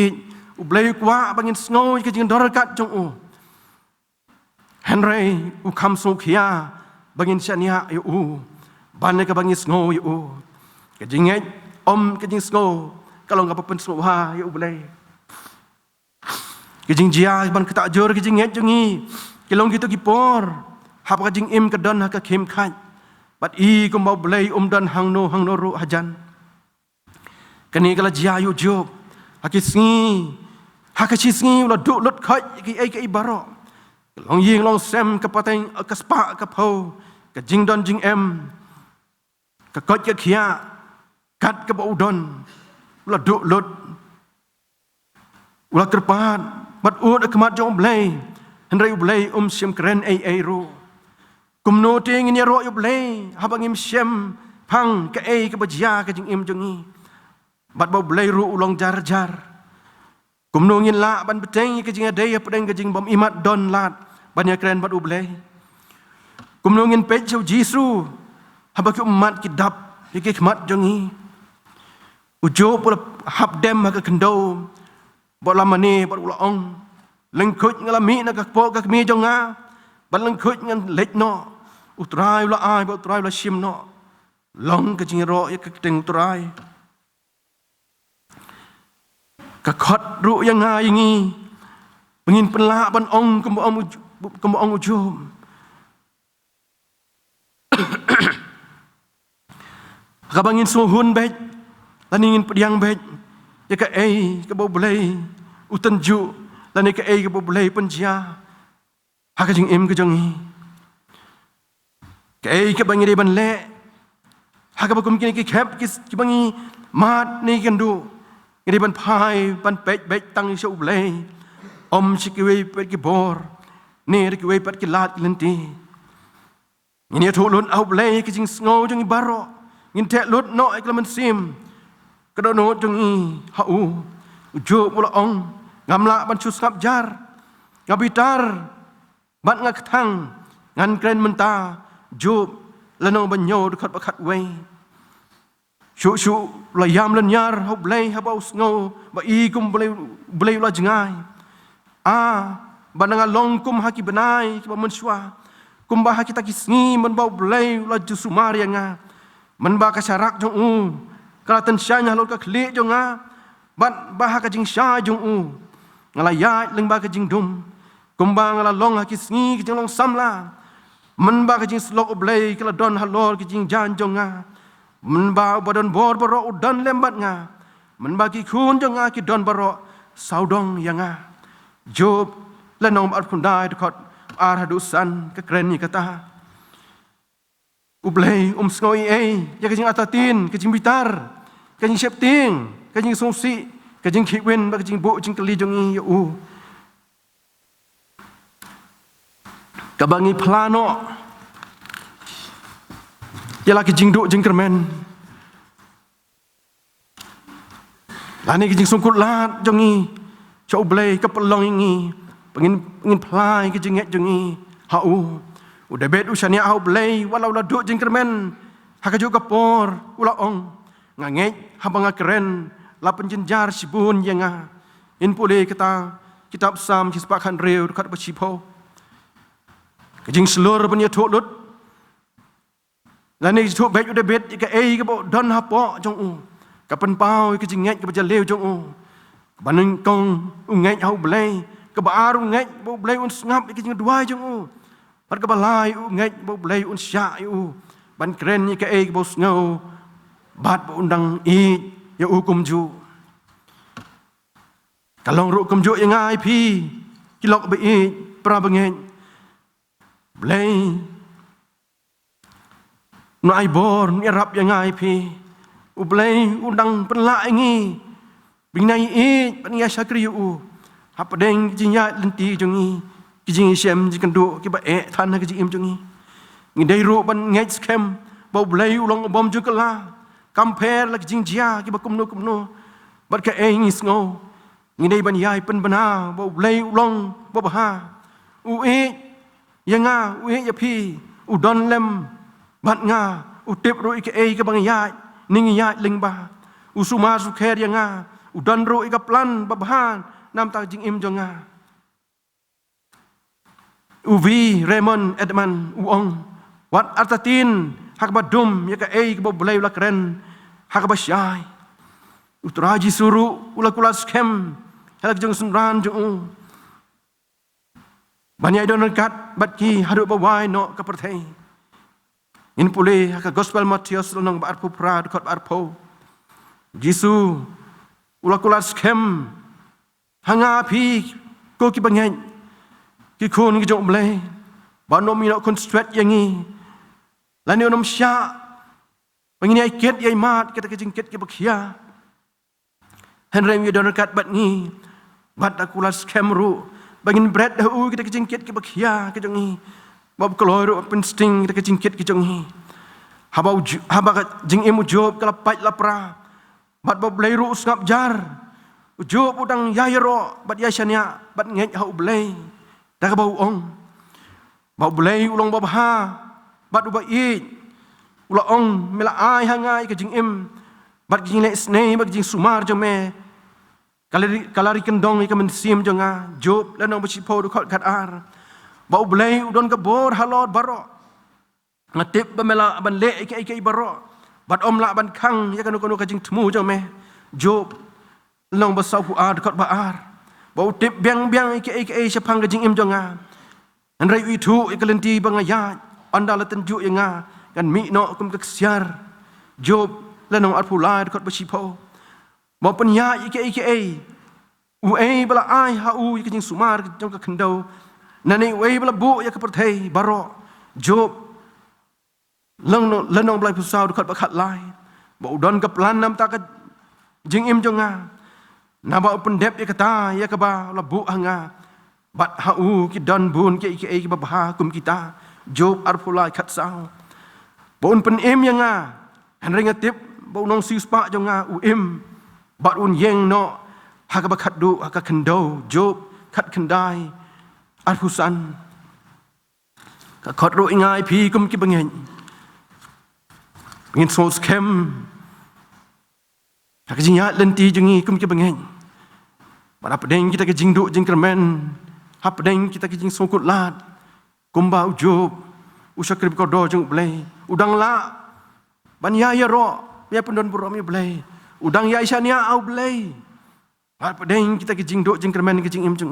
u blai kwa bangin snow ka jing dorkat jong u Henry u kam so kia bangin syania yu ban ka bangin snow yu ka jinget om ka jing snow kalau ngapa pen sngewbha yu blai ka jing jia ban ka ta jor ka jinget jongi kilong gitu kipor hap ka jing im ka don ha ka khem khat bat I kum bau blai don hang no ru hajan kani kala jia yu job hakisngi hakasisngi la du lot khat ki ai baro long ying long sem ka pateng ka spa ka pho ka jing don jing em ka kot ka khia kat ka bau don la du lot ula terpat bat ud akmat jong blai henry blai sim kren ai ru kum no ting ni ro yu blai habangim sem phang ka ka bajia ka jing em jongi bat bau blai ru ulong jar jar kum no ngin la ban beteng ka jing adai pedeng ka jing bom imat don lat banyak keren bat u blai kum no ngin pej jisu habaki umat ki dap ki khmat jongi ujo pula hab dem ka kendo bot lamane bot ulong lengkut ngalami na ka po ka mi jonga ban lengkut ngan lech no utrai la ai bot utrai la sim no long ka jing ro ka teng utrai ka khot ru yang ngai ngi bengin penla ban ong kum ong ujum ka bangin suhun bet laningin pediang bet ya ka ka bau blai utan ju lan ka ka bau blai penjia ha ka jing em ka jongi ka bangin ban le ha ka bakum kini ki khap ki bangi mat ni kan du ngiri ban phai ban pet bet tang shu blai om kiwei pet ki bor ne kiwei pet ki lat lenti ngini thu lun au blai ki jing sngo jong baro ngin te lut no ai klamen sim ka no jong ha u jo mula ong ngamla ban chu skap jar ngabitar ban ngak thang ngan kren menta jo lanong ban nyo khat ba khat wei shu la yam lan yar ho blai ha bau sngo ba I kum blai la jingai bananga long kum haki benai ki ban shwa kum ba haki taki sngi man bau blai la ju sumar nga man ba ka syarak jong kala tan syanya lo ka khli jong ban ba ha ka jing sha jong ngala ya leng ba ka jing dum kum ba ngala long haki sngi ki jong long samla มันบากจริงสลกอุบเลยกระดอนฮัลโหลกจริงจานจงงามันบาบดอนบอร์บรออุดอนเล่มบัดงามันบากิคูนจงงากิดอนบรอสาวดองยังงาโยบและน้องอัดคนได้ทุกคนอาร์ดุสันก็เกรนนี่ก็ตาอุบเลยสงอยยากจริงอัตตินกจริงบิตาร์กจริงเชปติงกจริงสงสีกจริงคิเวนกจริงบุจริงกลีจงอีอูกบังอีพลาโนยาลากจริงดุจริงกระเมนลานี่จริงสงกุลาจงอีชาวเบลกับปลองอย่างงี้pengen plai ke jenget jengi hau udah bet usania hau blai walau la duk jeng kermen hakajo kapor ula ong nganget habang keren la penjenjar sibun yanga in pule kita kitab sam kispakan reu dekat besipo ke jeng selur punya thuk lut la ni thuk bet udah bet ke ke bo don hapo jong u kapen pau ke jenget ke bajaleu jong u banung kong unget hau blai kebaru ngai bo blai un ngap ke jing dua jong u par kebalai u ngai bo blai un sya u ban kren ni ke bo ngau bat bo undang i ya u kum ju kalong ru kum ju yang ngai pi kilok be i pra bangeit blai no ai bor ni rap yang ngai pi u blai undang penla ngi binai i pan ya sakri u apa deng jinya lenti jongi kijing shem jikandu ki ba than ki jim jongi ngidai ru ban ngai scam bo blai ulong bom jukala compare lak jing jia ki ba kumno bat ka ngi sngo ngidai ban yai pen bana bo blai ulong bo ha u yanga u ya pi u don lem bat nga u tip ru ki ki bang yai ning yai ling ba u suma su kher yanga u don ru ka plan ba han nam ta jing im jonga uvi Raymond Edman uong wat artatin hak badum ya ka ke boleh ula keren hak basyai utraji suru ula kula skem halak jong sunran jong banyak don kat bat ki hadu bawai no ka perthai in pule hak gospel Matius nong ba arpu pra kot arpo Jisu ula kula skem hanga pi ko ki bangeit ki khun ki jong blai ba no mi no construct yang ni la ni nom sya pangini ai ket ai mat kita ke jingket ki bakhia henry mi don kat bat ni bat akulas kemru bangin bread hu kita ke jingket ki bakhia ke jong ni bab koloro pen sting kita ke jingket ki jong ni habau jing emu job kala pat lapra bat bab blai ru usngap jar Job udang yairo bat yashania bat ngej hau blai dak bau ong bau blai ulong babha bat uba i ula ong mela ai hangai ke jing im bat jing le snei bat jing sumar jome kalari kendong ke mensim jonga Job lanong besipo du khot khat ar bau blai udon ke bor halot baro ngatip bamela ban le ke baro bat om la ban khang ya kanu ke jing tmu jome Job long basau pu ar dekat baar bau tip biang ke sepang ke jing im jonga an rai wi thu ikalenti bangaya andala tenju yanga kan mi no kum keksiar Job lanong arpulai dekat besipo bau penya ke u bala ai ha u ke jing sumar jong ke kendau nani u bala bu ya ke perthai baro Job lanong blai pusau dekat bakat lai bau don ke plan nam ta ke jing im jonga naba pendep ya kata ya kaba labu hanga bat hau ki don bun ke babha kum kita Job arpulai khat sao bon pen em yanga hanring tip bo nong sius pa jonga u im bat un yeng no hakaba khat du haka kendo Job khat kendai arpusan ka khot ro ingai pi kum ki bangen ngin so scam hak jinya lenti jengi kum ki bangeng pada pedeng kita ke jingdu jing kermen hap pedeng kita ke jing songkut lat kumba Job usakrib kodo jeng blai udang la ban ya ro ya pendon buro mi blai udang ya isania au blai hap pedeng kita ke jingdu jing kermen ke jing im jeng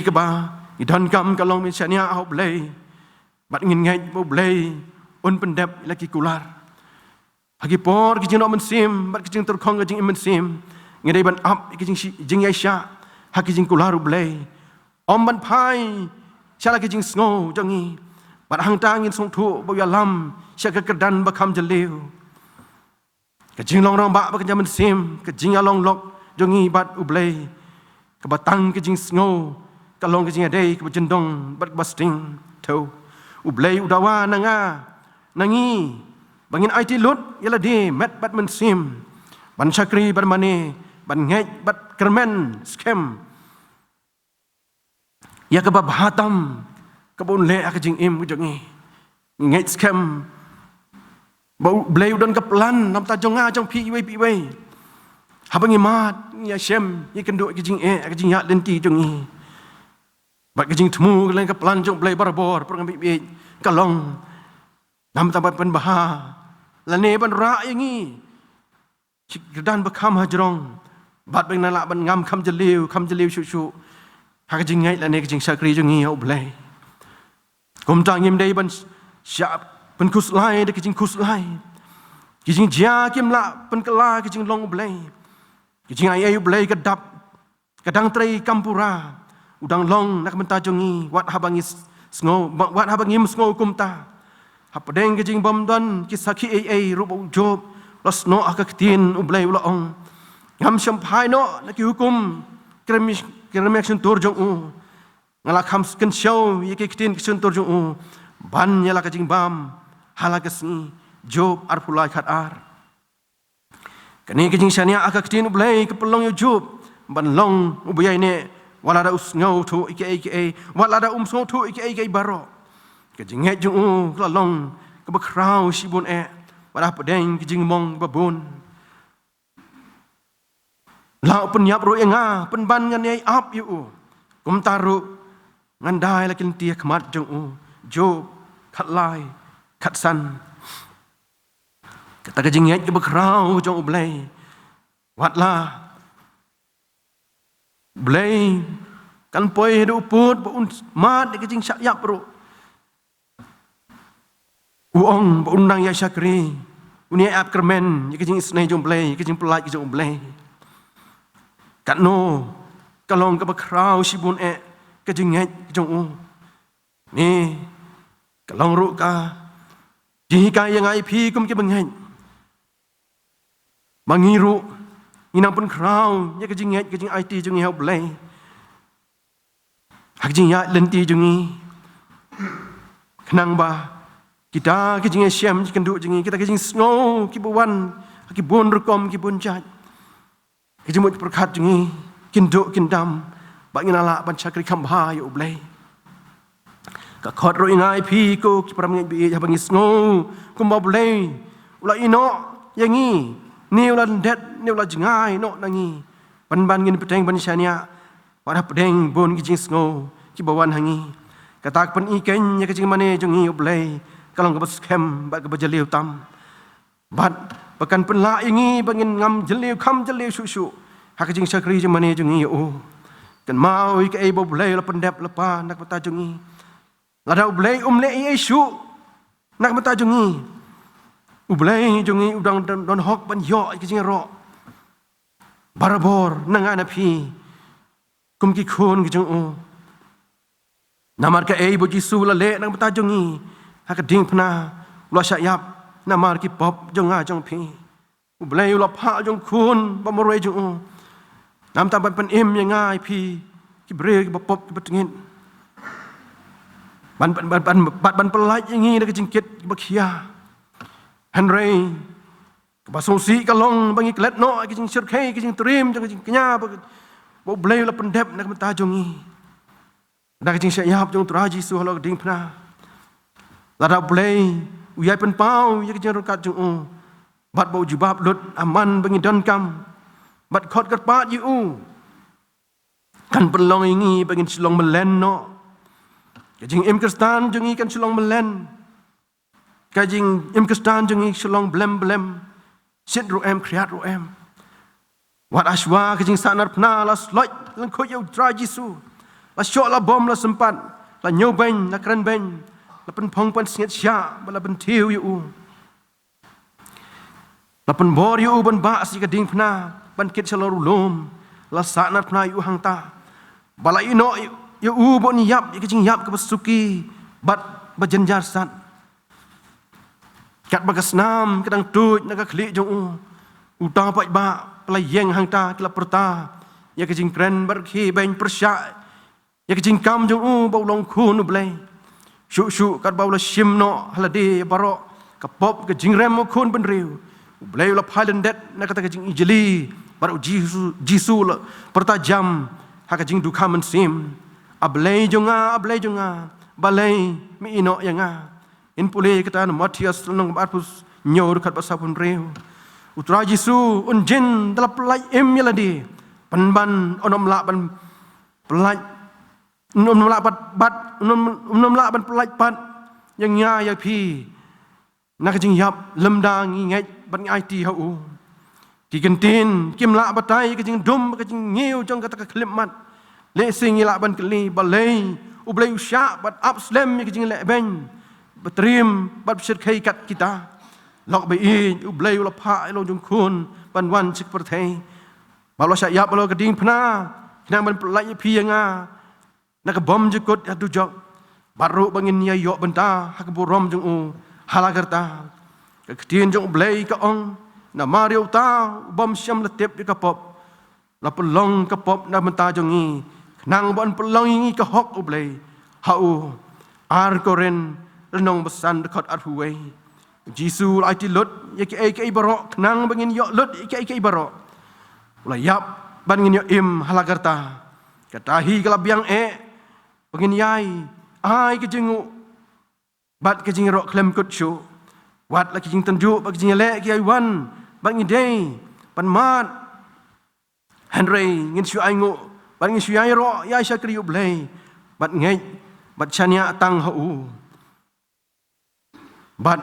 ke ba Idon kam kalong misalnya au Blei bat ngin U Blei Un pendep lagi kular. Hagi por kijing no mensim bat kijing terkong kijing mensim ngedai ban up kijing Jingiaseng hagi kijing kular U Blei. Om ban pai shala kijing sngo jongi bat hang tangin song thu bo ya lam syak kedan bakam jeliu. Kijing long rong ba kijing mensim kijing along lok jongi bat U Blei kebatang kijing sngo kalong kijing adai kebajendong bat basting tau U Blei udawa nanga nangi bangin IT lut yala de met bat mensim ban chakri ban mane ban ngai bat kermen scam ya ke bahatam kebun le akajing im ujangi ngai scam bau Blei udon kaplan nam ta jonga jong piwei habangi mat ya shem ya kendo akajing akajing ya lenti jongi bat kajing temu len kaplan jong Blei barabor perang bi kalong nam tampat pen baha lane ban ra yangi dan bakam hajrong bat beng nala ban ngam kham jeliu shu ha ka jingai lane ka jing sakri jungi U Blei kom tang yim dei ban sya pen kuslai de ka jing kuslai ki jing ja kim la pen kala ka jing long U Blei ki jing ai U Blei ka dap kadang trai kampura udang long nak menta jungi wat habangis sngo wat habangim sngo kumta hapadeng kijing bomdon kisaki rubo job los no akaktin U Blei ulaong ngam sampai no naki hukum kremek tur jong ngala kham sken show yekiktin kisun tur jong ban yala kijing bam halakasni job arpulai khat ar kani kijing shania akaktin U Blei kepelong job ban long ubiyai ne wala da usngau tu ike wala da umsngau tu ike baro kijing het jung klalong ke bakrau sibun wala pedeng kijing mong babun la penyap ro enga penban ngan ai ap yu kum taru ngandai lakin tia khmat jung job khat lai khat san kata kijing het ke bakrau jong U Blei wat la Blei kan poi do put bun mat de kijing syak yap ro uong undang ya syakri uni ap kermen ya kijing snai jong Blei kijing pelai jong Blei kat no kalong ke bakrau sibun kijing ngai jong ni kalong ru ka ji ka yang ai pi kum ke bengai mangiru inang pun krau ya kijing ngai kijing IT jong U Blei hak jing ya lenti jongi kenang ba kita kijing syam kendu jingi kita kijing snow kibuan kibun rekom kibun jaj kijing mut perkhat jingi kindu kindam ba nginala ban chakri khambha U Blei ka khot ro ingai pi ko kipram ngai bi habangi snow kumba Blei ula ino yangi ni ula det ni ula jingai no nangi ban ngin peteng ban syania pada pedeng bon kijing snow kibawan hangi katak pen iken ya kijing mane jongi U Blei kalong ke scam bat ke bajeliu tam bat pakan penla ingi bangin ngam jeliu kham jeliu su hak kijing sakri je mane jongi U kan mau ke bo Blei la pendep lepa nak mata jongi lada U Blei le ai su nak mata jongi U Blei jongi udang don hok ban yo kijing ro barabor nanga na pi kum ki khon ki jong namar ka bo jisu la le nang mata jongi hak ding pna lo syap namar ki pop jonga jong pi U Blei lo pha jong khun ba moroi jong nam tam pen im yang ngai pi ki bre ki pop ki betengin ban pelai ingi dak jingkit ki bakhia Henry basongsi kalong bangi klet no ki jing sirkai ki jing trim jong jing kenya bo Blei la pendep nak mata jongi dak jing syap jong traji su halo ding pna lada Blei uyai pen pau ya kijing rokat jong bat bau jubab lut aman bangi don kam bat khot kat pat yu kan pelong ingi bangin silong melen no kijing im kristan jongi kan silong melen kijing im kristan jongi silong blem sit ro em kriat ro em wat aswa kijing sanar pna las loj lang kho yu tra jisu la syok la bom la sempat la nyoben la keren ben la pen phong pen singet sya la pen tiu yu la pen bor yu ban ba si kading phna ban kit selaru lom la sanat phna yu hang ta bala ino yu bon yap ke jing yap ke basuki bat bajenjar sat kat bagas nam kadang tuj nak klik jong uta pai ba pelayeng hang ta kila perta ya ke jing kren bar khi ben persya ya ke jing kam jong bau long khun u blei shu kat bau la shim no halade baro kapop ke jing rem khun ben riu u blei la phalen det nak kata ke jing ijli baru jisu la pertajam ha ke jing duka men sim ablei jonga balai mi ino yanga in pule kata Matias nang barpus nyor kat pasapun reu utra Jisu unjin dalam pelai yaladi panban onom la ban pelai onom la bat onom la ban pelai pat yang nya ya pi nak jing yap lemda ngi ban IT hu di kentin kim la batai ke jing dum ke jing ngiu jong kata ke mat le sing la ban kli balai u blei usya bat upslam ke jing le ben batrim bat syir kai kat kita lok bei u blei u la pha lo jong kun ban wan sik perthai ba lo sya yap lo ke ding phna kina ban pelai pi nga nak bom jekut adu jok baru bangin ya yo benta hak borom jong u halagarta ke tin jong blei ka ong na mario ta bom syam letep di kapop la pelong kapop na benta jongi nang bon pelong ngi ka hok u blei hau ar koren renong besan dekat arhuwei Jisu lai ti lut ya ke barok nang bangin yo lut ke barok ula yap bangin yo im halagarta katahi kalabiang bangin yai ai ke jengu bat ke jing rok klem kut shu wat la ke jing tenju ba ke jing le ke ai wan bangin dei pan mat Henry ngin shu ai ngo bangin shu ai ro ya syakri u blei bat ngai bat chania tang hu bat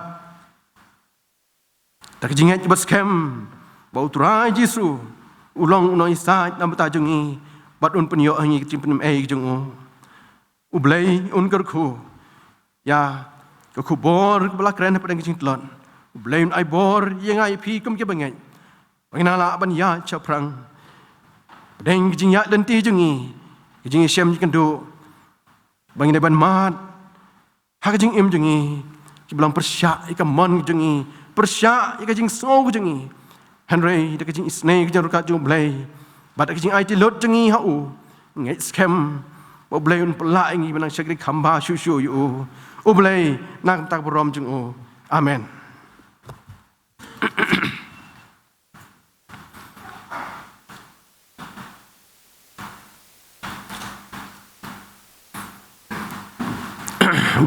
tak jingat bat scam bau turai Jisu ulong unoi sa nam ta jungi bat un penyo ngi tim penem jung u blei un kyrkhu ya kyrkhu bor bala kren pada ngi tlon u blei un ai bor yang ai pi kum ke bangai bangina la ban ya chaprang deng jing ya lenti jungi jing syam kendu bangina ban mat ha jing im jungi bilang persya ika mon jungi persya ika jing so jungi Henry ika jing isne ika jing rukat jung blei bat ika jing IT lot jungi hau ngai scam bo blei un pela ngi benang syakri khamba shu yu u blei nak tak borom jung amen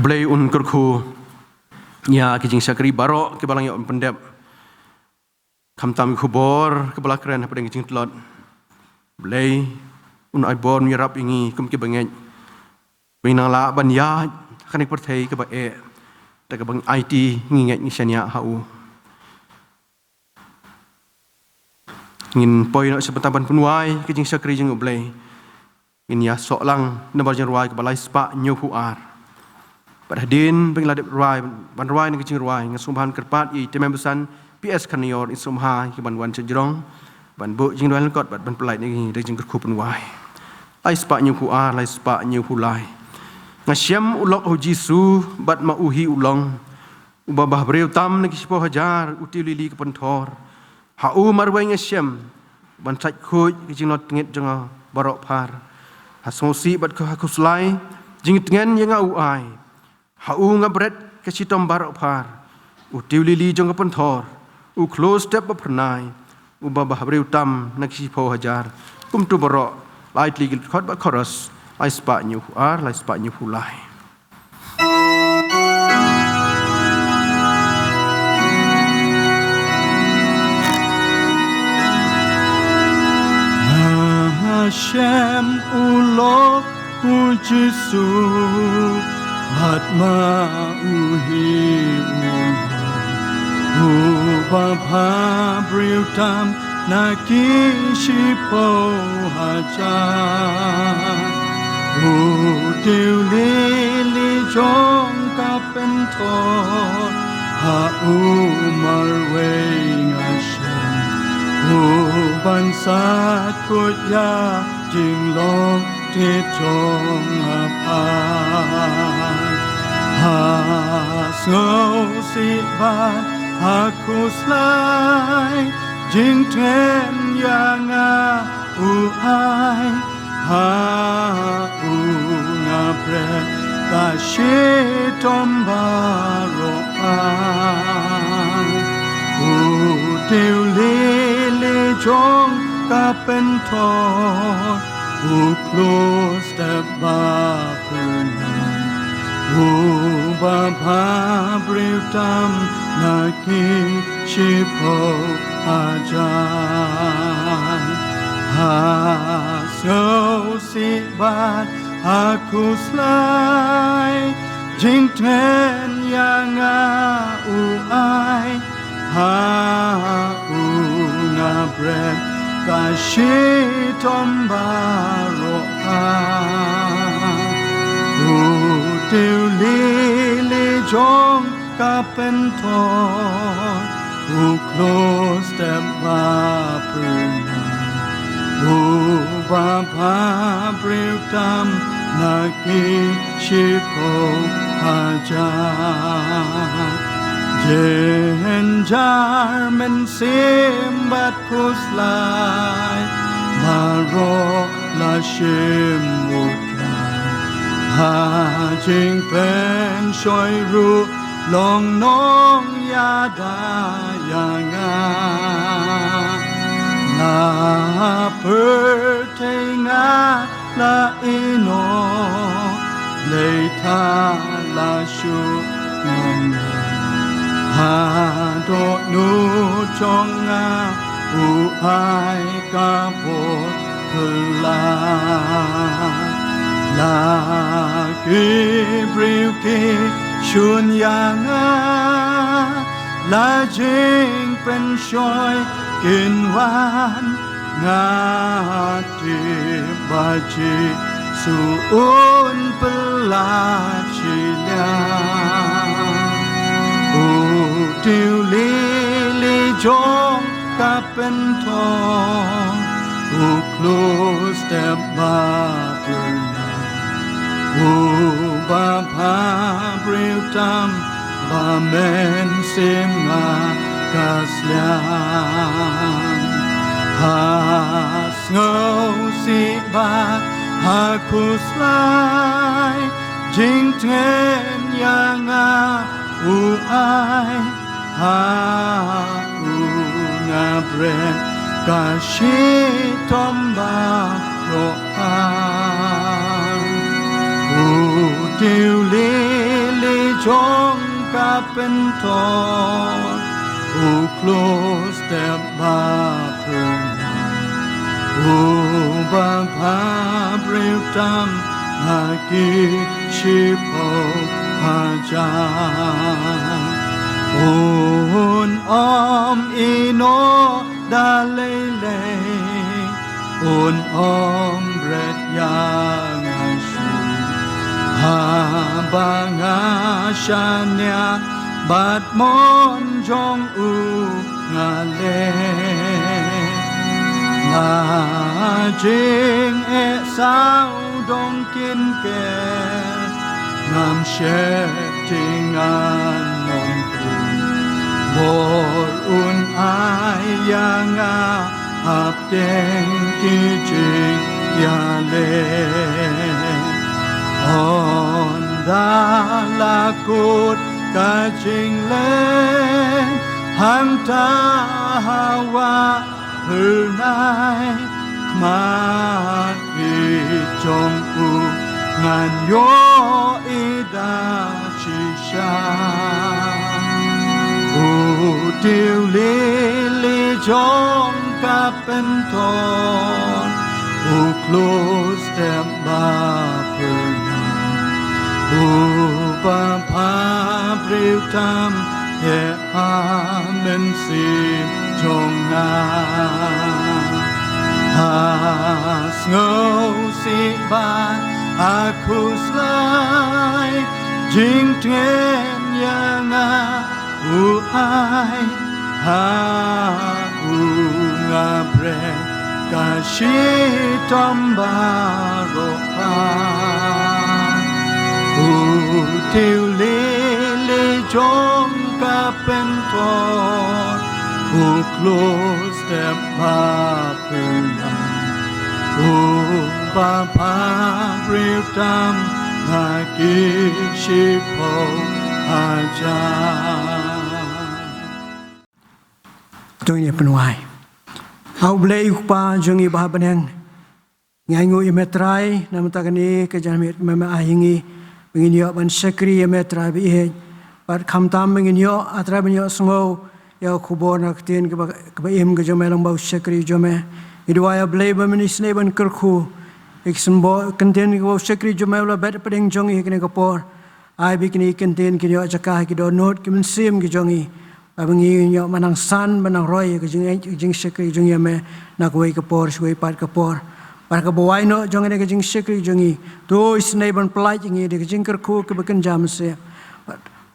blei un kyrkhu ya kijing syakri barok ke balang yo pendep khamtam khubor ke balak keren pada kijing tlot blei un ai bor mirap ingi kum ke bangeit winang la ban ya kanik perthai ke ba ta ke bang IT nginget ni syania hau ngin poi nak sepetapan penuai kijing syakri jeng blei ngin ya sok lang nabar jerwai ke balai spa nyuhuar pada din pengladep ruai ban ruai ni kecing ruai ngasumbahan kerpat i temem besan PS kanior insumha ki ban wan cejrong ban bu jing ruai kot ban pelai ni de jing kyrkhu penwai lai spa nyu huar lai spa nyu hulai ngasyam ulok ho Jisu bat ma uhi ulong ubabah breu tam ni kispo hajar uti lili ke penthor hau marwai ngasyam ban sat khoj ki jing not ngit jang barok par hasosi bat ka hakuslai jing tengen yang au ai hau ngabret ke sitom barok par utiu lili jong ke penthor u close step pernai u babah breu tam nak sipo hajar kum tu barok lai tli khot ba chorus lai spa nyu ar lai spa nyu hulai Hashem ulok u Jisu Atma uhi u bapa briutam nakishipo hajar u điều lý trong cả bên thọ hạ u marwe ngashem u ban sát cốt ya jing long thế trong apan ha sâu si ban ha kuslai jing ten ya nga u ai ha u nga bre ta she tom ba ro ai u tiêu lê trong cả bên thọ u close step ba pernai u ba ba breu tam na ki shi po ajan ha so si bat ha kuslai jing ten yang a u ai ha u na bread ka shi tom ba ro a u tiêu li jong ka pen thon u close step ba pernai u ba pa breu tam na ki shi po ajan jen jar men sim bat kuslai maro la shim utrai ha jing pen shoi ru long nong ya da ya nga la per te nga la ino le tha la shu nong ha do nu chong nga u ai ka bo la la ki briu ki shun ya nga la jing pen shoi kin wan nga ti ba chi su un pla chi la u tiêu li jong ka pen thong u close step ba pernai u ba pa breu tam ba men sim nga kaslian ha snow si ba ha kuslai jing ten yang a u ai ha u nga bre ka shi tom ba ro ai u tiêu li chong ka pen thon u close step ba pernai u ba pa breu tam na ki shi po ajan un om ino da le un om bret yang ashu ha banga shanya bat mon jong u nga le na jing e sao dong kin ke ngam she ting an nong kun bor un ai yang a ap deng ki jing ya le on da la kut ka jing le hang ta wa hư nai ma ki chong u ngàn yo ida chi sha u tiêu li chong ka pen thon u close step ba pernai u ba pa breu tam he amen si chong na ha snow si ba aku selai jing tren yang ai aku ngabre kasih tambarohan tiu lele jong kapentor close the papunan Bapa Britam Naki Shipo Aja Tuan Yang Penuai U Blei Un Jingiaseng Sngi U Trai nama takani kejanmit mema ahingi menginyo ban sekri Trai bi par khamtam menginyo atra menyo sngo ya khubor naktin ke im ke jomelang bau sekri jome idwaya blei ba menisne ban kyrkhu iksembo kenten ke bau sekri jome la bet pedeng jongi kene kapor ai bi kini kenten kinyo jakah ki do not ki mensim ki jongi abangi nyo manang san manang roy ke jing sekri jongi me nak wei kapor suai pat kapor par ka bawai no jongi ke jing sekri jongi to isne ban plai jingi de jing kyrkhu ke beken jam se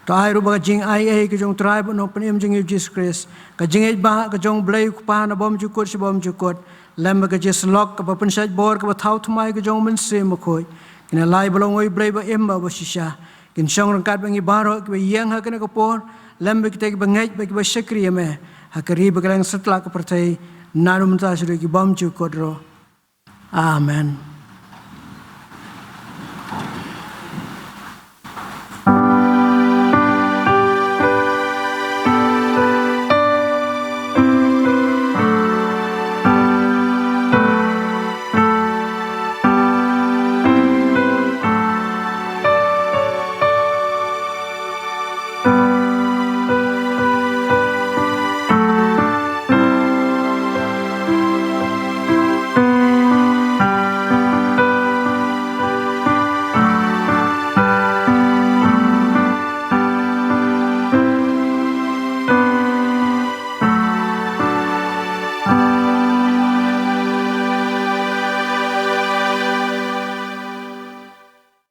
Tahai rupa jing ai ke jong tribe no penim jing Jesus Christ ka sngewbha ke jong blei pa na bom jukut si bom jukut lem ke jes lok ke pen saj bor ke thau thmai ke jong men se mo khoi kina lai bolong oi blei ba em ba shisha kin shong rangkat bangi baro ke yang ha kena ke por lem ke te bangeit ba ke sekri me ha kari ba kelang setla ke pertai narum ta sudah ke bom jukut ro amen